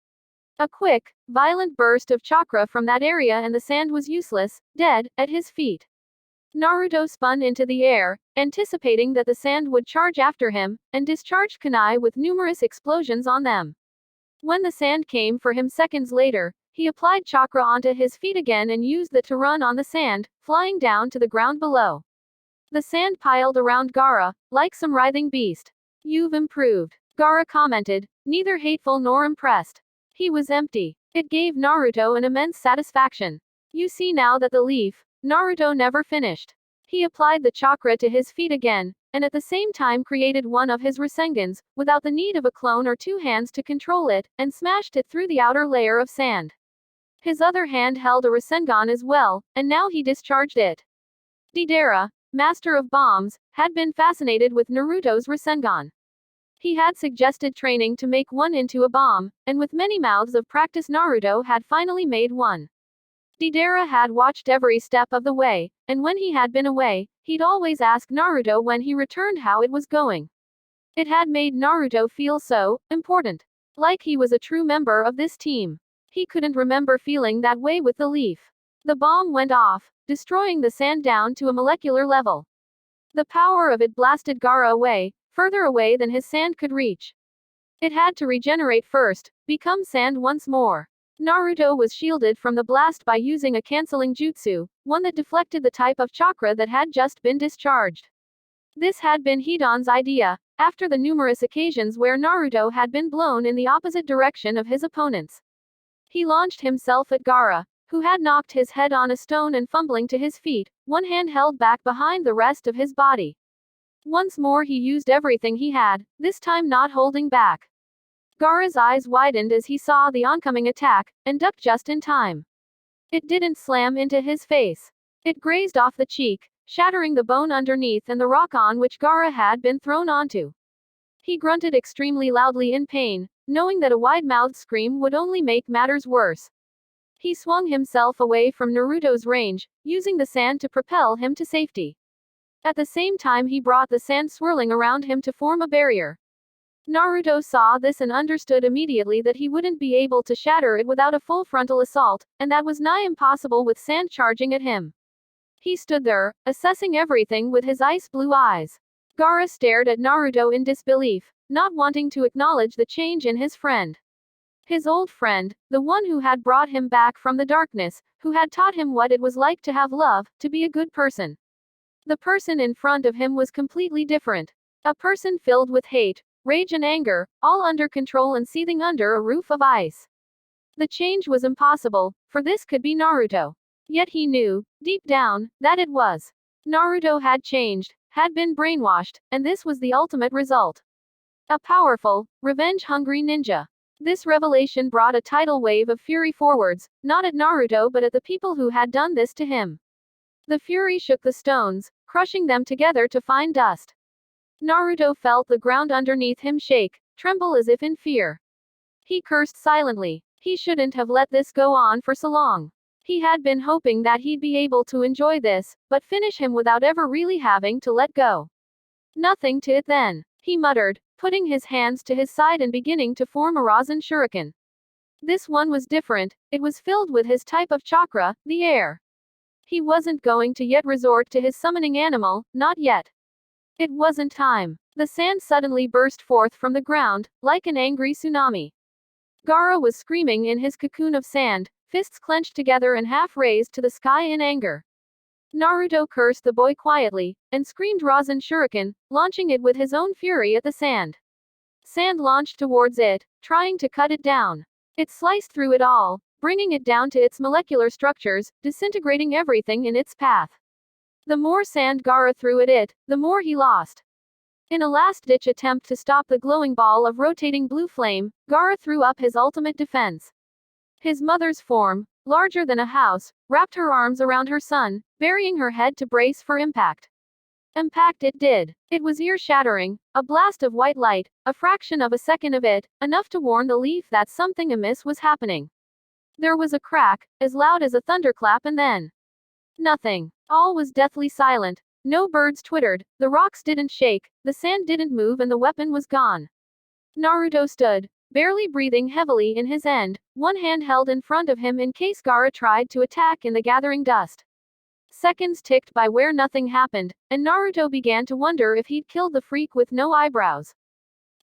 A quick, violent burst of chakra from that area and the sand was useless, dead, at his feet. Naruto spun into the air, anticipating that the sand would charge after him, and discharged kunai with numerous explosions on them. When the sand came for him seconds later, he applied chakra onto his feet again and used that to run on the sand, flying down to the ground below. The sand piled around Gaara, like some writhing beast. You've improved, Gaara commented, neither hateful nor impressed. He was empty. It gave Naruto an immense satisfaction. You see now that the leaf, Naruto never finished. He applied the chakra to his feet again, and at the same time created one of his Rasengans, without the need of a clone or two hands to control it, and smashed it through the outer layer of sand. His other hand held a Rasengan as well, and now he discharged it. Deidara, master of bombs, had been fascinated with Naruto's Rasengan. He had suggested training to make one into a bomb, and with many mouths of practice Naruto had finally made one. Deidara had watched every step of the way, and when he had been away, he'd always ask Naruto when he returned how it was going. It had made Naruto feel so important. Like he was a true member of this team. He couldn't remember feeling that way with the leaf. The bomb went off, destroying the sand down to a molecular level. The power of it blasted Gaara away, further away than his sand could reach. It had to regenerate first, become sand once more. Naruto was shielded from the blast by using a canceling jutsu, one that deflected the type of chakra that had just been discharged. This had been Hidan's idea, after the numerous occasions where Naruto had been blown in the opposite direction of his opponents. He launched himself at Gaara, who had knocked his head on a stone and fumbling to his feet, one hand held back behind the rest of his body. Once more he used everything he had, this time not holding back. Gaara's eyes widened as he saw the oncoming attack, and ducked just in time. It didn't slam into his face. It grazed off the cheek, shattering the bone underneath and the rock on which Gaara had been thrown onto. He grunted extremely loudly in pain, knowing that a wide-mouthed scream would only make matters worse. He swung himself away from Naruto's range, using the sand to propel him to safety. At the same time he brought the sand swirling around him to form a barrier. Naruto saw this and understood immediately that he wouldn't be able to shatter it without a full frontal assault, and that was nigh impossible with sand charging at him. He stood there, assessing everything with his ice-blue eyes. Gaara stared at Naruto in disbelief, not wanting to acknowledge the change in his friend. His old friend, the one who had brought him back from the darkness, who had taught him what it was like to have love, to be a good person. The person in front of him was completely different. A person filled with hate, rage and anger, all under control and seething under a roof of ice. The change was impossible, for this could be Naruto. Yet he knew, deep down, that it was. Naruto had changed, had been brainwashed, and this was the ultimate result. A powerful, revenge-hungry ninja. This revelation brought a tidal wave of fury forwards, not at Naruto but at the people who had done this to him. The fury shook the stones, crushing them together to fine dust. Naruto felt the ground underneath him shake, tremble as if in fear. He cursed silently. He shouldn't have let this go on for so long. He had been hoping that he'd be able to enjoy this, but finish him without ever really having to let go. Nothing to it then, he muttered, putting his hands to his side and beginning to form a Rasen shuriken. This one was different, it was filled with his type of chakra, the air. He wasn't going to yet resort to his summoning animal, not yet. It wasn't time. The sand suddenly burst forth from the ground, like an angry tsunami. Gaara was screaming in his cocoon of sand, fists clenched together and half raised to the sky in anger. Naruto cursed the boy quietly, and screamed Rasen shuriken, launching it with his own fury at the sand. Sand launched towards it, trying to cut it down. It sliced through it all, bringing it down to its molecular structures, disintegrating everything in its path. The more sand Gaara threw at it, the more he lost. In a last-ditch attempt to stop the glowing ball of rotating blue flame, Gaara threw up his ultimate defense. His mother's form, larger than a house, wrapped her arms around her son, burying her head to brace for impact. Impact it did. It was ear-shattering, a blast of white light, a fraction of a second of it, enough to warn the leaf that something amiss was happening. There was a crack, as loud as a thunderclap, and then nothing. All was deathly silent. No birds twittered, the rocks didn't shake, the sand didn't move, and the weapon was gone. Naruto stood, barely breathing heavily in his end, one hand held in front of him in case Gaara tried to attack in the gathering dust. Seconds ticked by where nothing happened, and Naruto began to wonder if he'd killed the freak with no eyebrows.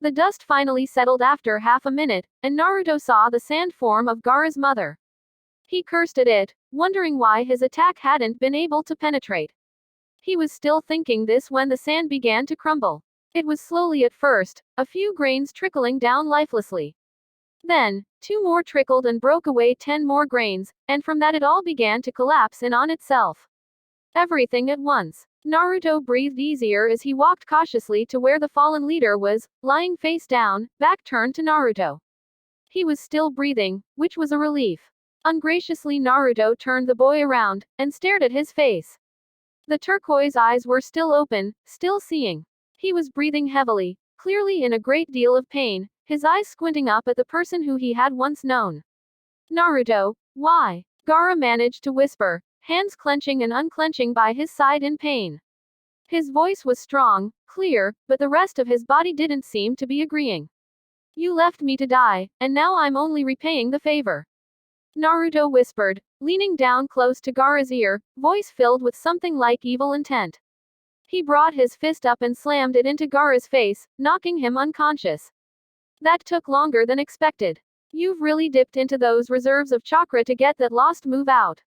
The dust finally settled after half a minute, and Naruto saw the sand form of Gaara's mother. He cursed at it, wondering why his attack hadn't been able to penetrate. He was still thinking this when the sand began to crumble. It was slowly at first, a few grains trickling down lifelessly. Then, 2 more trickled and broke away 10 more grains, and from that it all began to collapse in on itself. Everything at once. Naruto breathed easier as he walked cautiously to where the fallen leader was, lying face down, back turned to Naruto. He was still breathing, which was a relief. Ungraciously Naruto turned the boy around, and stared at his face. The turquoise eyes were still open, still seeing. He was breathing heavily, clearly in a great deal of pain, his eyes squinting up at the person who he had once known. Naruto, why? Gaara managed to whisper, hands clenching and unclenching by his side in pain. His voice was strong, clear, but the rest of his body didn't seem to be agreeing. You left me to die, and now I'm only repaying the favor. Naruto whispered, leaning down close to Gaara's ear, voice filled with something like evil intent. He brought his fist up and slammed it into Gaara's face, knocking him unconscious. That took longer than expected. You've really dipped into those reserves of chakra to get that lost move out.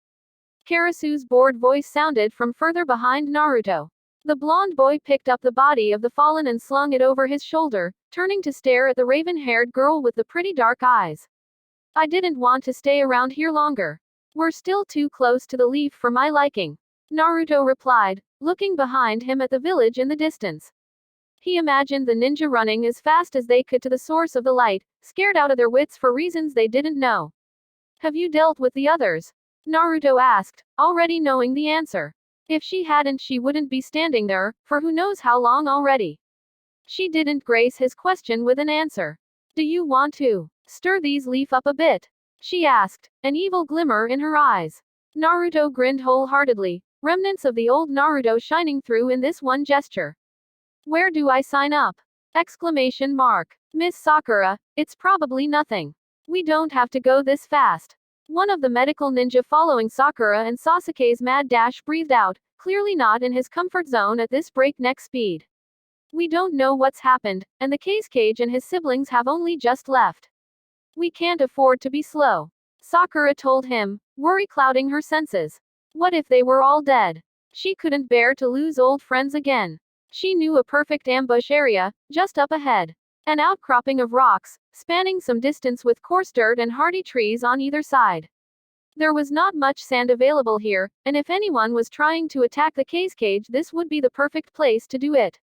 Karasu's bored voice sounded from further behind Naruto. The blonde boy picked up the body of the fallen and slung it over his shoulder, turning to stare at the raven-haired girl with the pretty dark eyes. I didn't want to stay around here longer. We're still too close to the leaf for my liking. Naruto replied, looking behind him at the village in the distance. He imagined the ninja running as fast as they could to the source of the light, scared out of their wits for reasons they didn't know. Have you dealt with the others? Naruto asked, already knowing the answer. If she hadn't, she wouldn't be standing there, for who knows how long already. She didn't grace his question with an answer. Do you want to stir these leaf up a bit? She asked, an evil glimmer in her eyes. Naruto grinned wholeheartedly, remnants of the old Naruto shining through in this one gesture. Where do I sign up? Exclamation mark. Miss Sakura, it's probably nothing. We don't have to go this fast. One of the medical ninja following Sakura and Sasuke's mad dash breathed out, clearly not in his comfort zone at this breakneck speed. We don't know what's happened, and the Cage and his siblings have only just left. We can't afford to be slow. Sakura told him, worry clouding her senses. What if they were all dead? She couldn't bear to lose old friends again. She knew a perfect ambush area, just up ahead. An outcropping of rocks, spanning some distance with coarse dirt and hardy trees on either side. There was not much sand available here, and if anyone was trying to attack the Cage, this would be the perfect place to do it.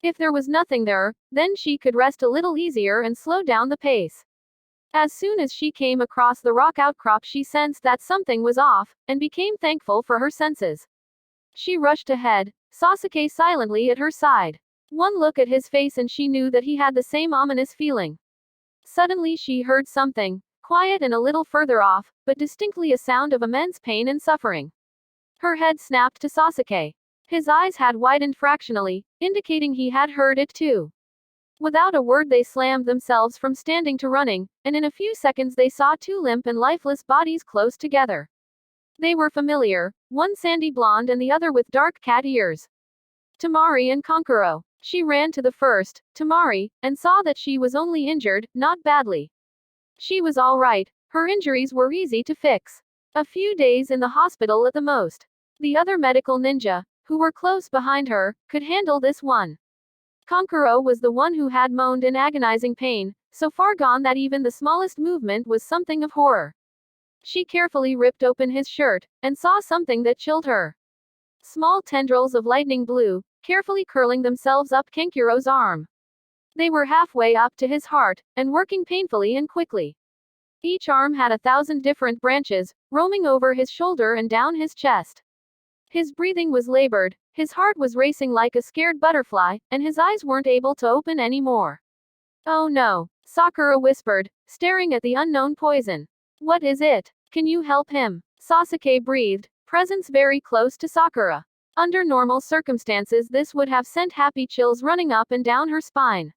If there was nothing there, then she could rest a little easier and slow down the pace. As soon as she came across the rock outcrop, she sensed that something was off, and became thankful for her senses. She rushed ahead, Sasuke silently at her side. One look at his face and she knew that he had the same ominous feeling. Suddenly she heard something, quiet and a little further off, but distinctly a sound of immense pain and suffering. Her head snapped to Sasuke. His eyes had widened fractionally, indicating he had heard it too. Without a word they slammed themselves from standing to running, and in a few seconds they saw two limp and lifeless bodies close together. They were familiar, one sandy blonde and the other with dark cat ears. Temari and Kankuro. She ran to the first, Temari, and saw that she was only injured, not badly. She was all right, her injuries were easy to fix. A few days in the hospital at the most. The other medical ninja, who were close behind her, could handle this one. Kankuro was the one who had moaned in agonizing pain, so far gone that even the smallest movement was something of horror. She carefully ripped open his shirt, and saw something that chilled her. Small tendrils of lightning blue, carefully curling themselves up Kankuro's arm. They were halfway up to his heart, and working painfully and quickly. Each arm had 1,000 different branches, roaming over his shoulder and down his chest. His breathing was labored, his heart was racing like a scared butterfly, and his eyes weren't able to open anymore. Oh no, Sakura whispered, staring at the unknown poison. What is it? Can you help him? Sasuke breathed, presence very close to Sakura. Under normal circumstances this would have sent happy chills running up and down her spine.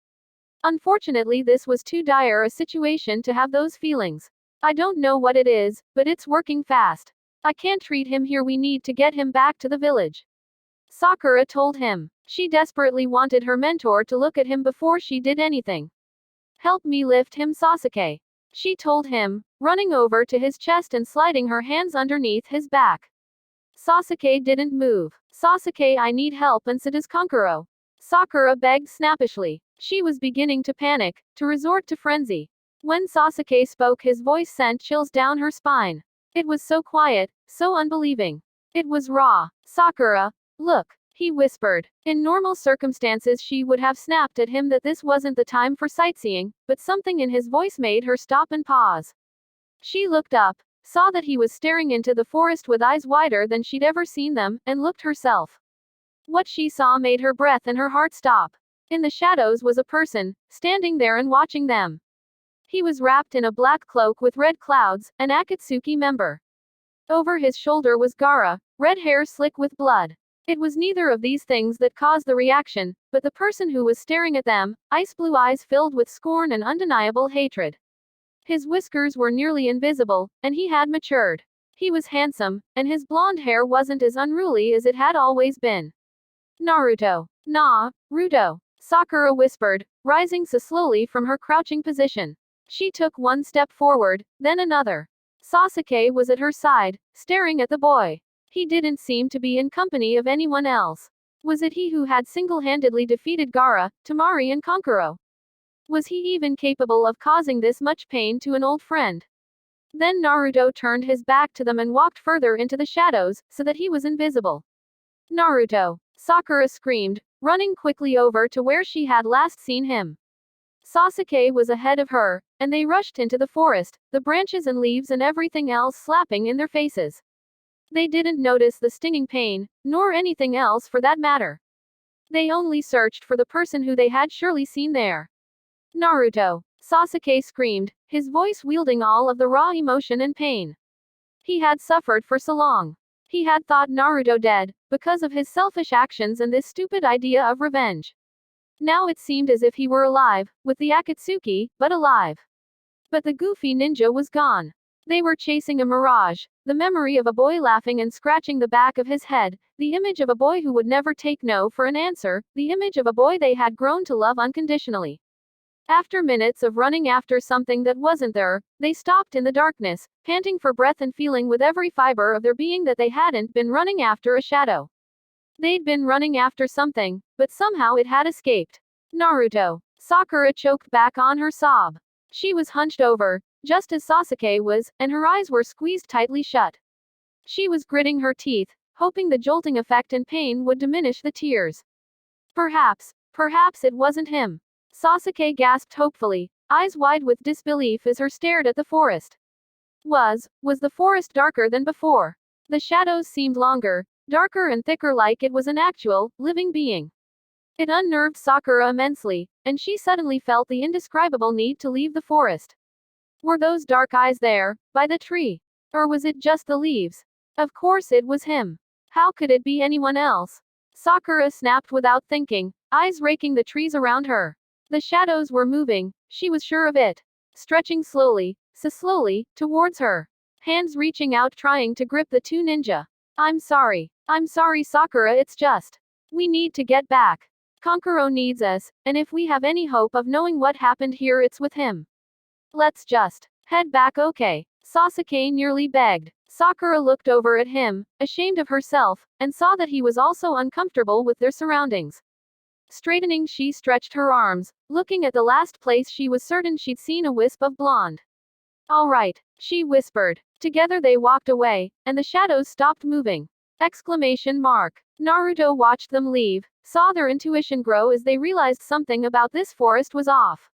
Unfortunately this was too dire a situation to have those feelings. I don't know what it is, but it's working fast. I can't treat him here, we need to get him back to the village. Sakura told him. She desperately wanted her mentor to look at him before she did anything. Help me lift him, Sasuke. She told him, running over to his chest and sliding her hands underneath his back. Sasuke didn't move. Sasuke, I need help, and so does Kankuro. Sakura begged snappishly. She was beginning to panic, to resort to frenzy. When Sasuke spoke, his voice sent chills down her spine. It was so quiet, so unbelieving. It was raw. Sakura, look, he whispered. In normal circumstances she would have snapped at him that this wasn't the time for sightseeing, but something in his voice made her stop and pause. She looked up, saw that he was staring into the forest with eyes wider than she'd ever seen them, and looked herself. What she saw made her breath and her heart stop. In the shadows was a person, standing there and watching them. He was wrapped in a black cloak with red clouds, an Akatsuki member. Over his shoulder was Gaara, red hair slick with blood. It was neither of these things that caused the reaction, but the person who was staring at them, ice blue eyes filled with scorn and undeniable hatred. His whiskers were nearly invisible, and he had matured. He was handsome, and his blonde hair wasn't as unruly as it had always been. Naruto. Ruto. Sakura whispered, rising so slowly from her crouching position. She took one step forward, then another. Sasuke was at her side, staring at the boy. He didn't seem to be in company of anyone else. Was it he who had single-handedly defeated Gaara, Temari and Kankuro? Was he even capable of causing this much pain to an old friend? Then Naruto turned his back to them and walked further into the shadows, so that he was invisible. Naruto! Sakura screamed, running quickly over to where she had last seen him. Sasuke was ahead of her, and they rushed into the forest, the branches and leaves and everything else slapping in their faces. They didn't notice the stinging pain, nor anything else for that matter. They only searched for the person who they had surely seen there. Naruto! Sasuke screamed, his voice wielding all of the raw emotion and pain. He had suffered for so long. He had thought Naruto dead, because of his selfish actions and this stupid idea of revenge. Now it seemed as if he were alive, with the Akatsuki, but alive. But the goofy ninja was gone. They were chasing a mirage, the memory of a boy laughing and scratching the back of his head, the image of a boy who would never take no for an answer, the image of a boy they had grown to love unconditionally. After minutes of running after something that wasn't there, they stopped in the darkness, panting for breath and feeling with every fiber of their being that they hadn't been running after a shadow. They'd been running after something, but somehow it had escaped. Naruto! Sakura choked back on her sob. She was hunched over, just as Sasuke was, and her eyes were squeezed tightly shut. She was gritting her teeth, hoping the jolting effect and pain would diminish the tears. Perhaps it wasn't him. Sasuke gasped hopefully, eyes wide with disbelief as her stared at the forest. Was the forest darker than before? The shadows seemed longer, darker and thicker, like it was an actual, living being. It unnerved Sakura immensely, and she suddenly felt the indescribable need to leave the forest. Were those dark eyes there, by the tree? Or was it just the leaves? Of course it was him. How could it be anyone else? Sakura snapped without thinking, eyes raking the trees around her. The shadows were moving, she was sure of it. Stretching slowly, so slowly, towards her. Hands reaching out trying to grip the two ninja. I'm sorry Sakura, it's just. We need to get back. Kankuro needs us, and if we have any hope of knowing what happened here, it's with him. Let's just head back, okay? Sasuke nearly begged. Sakura looked over at him, ashamed of herself, and saw that he was also uncomfortable with their surroundings. Straightening, she stretched her arms, looking at the last place she was certain she'd seen a wisp of blonde. All right, she whispered. Together they walked away, and the shadows stopped moving. Exclamation mark. Naruto watched them leave, saw their intuition grow as they realized something about this forest was off.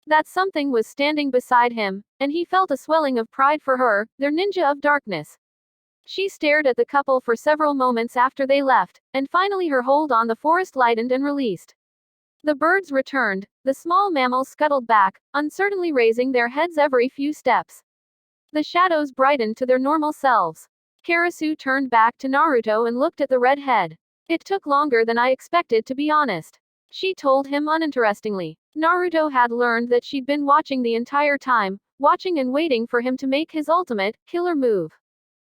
That something was standing beside him, and he felt a swelling of pride for her, their ninja of darkness. She stared at the couple for several moments after they left, and finally her hold on the forest lightened and released. The birds returned, the small mammals scuttled back, uncertainly raising their heads every few steps. The shadows brightened to their normal selves. Karasu turned back to Naruto and looked at the red head. It took longer than I expected, to be honest. She told him uninterestingly. Naruto had learned that she'd been watching the entire time, watching and waiting for him to make his ultimate, killer move.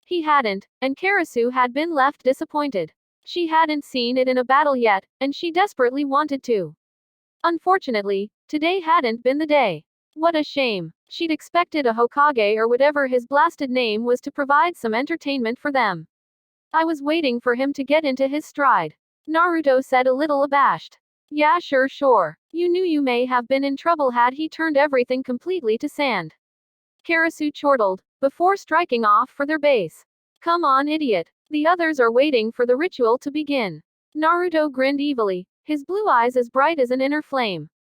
He hadn't, and Karasu had been left disappointed. She hadn't seen it in a battle yet, and she desperately wanted to. Unfortunately, today hadn't been the day. What a shame. She'd expected a Hokage or whatever his blasted name was to provide some entertainment for them. I was waiting for him to get into his stride. Naruto said, a little abashed. Yeah, sure. You knew you may have been in trouble had he turned everything completely to sand. Karasu chortled, before striking off for their base. Come on, idiot. The others are waiting for the ritual to begin. Naruto grinned evilly, his blue eyes as bright as an inner flame.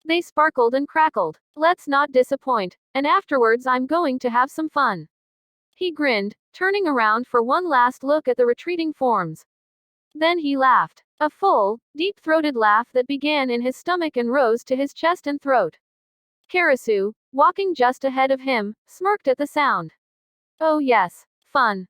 They sparkled and crackled. Let's not disappoint, and afterwards I'm going to have some fun. He grinned, turning around for one last look at the retreating forms. Then he laughed. A full, deep-throated laugh that began in his stomach and rose to his chest and throat. Karasu, walking just ahead of him, smirked at the sound. Oh yes, fun.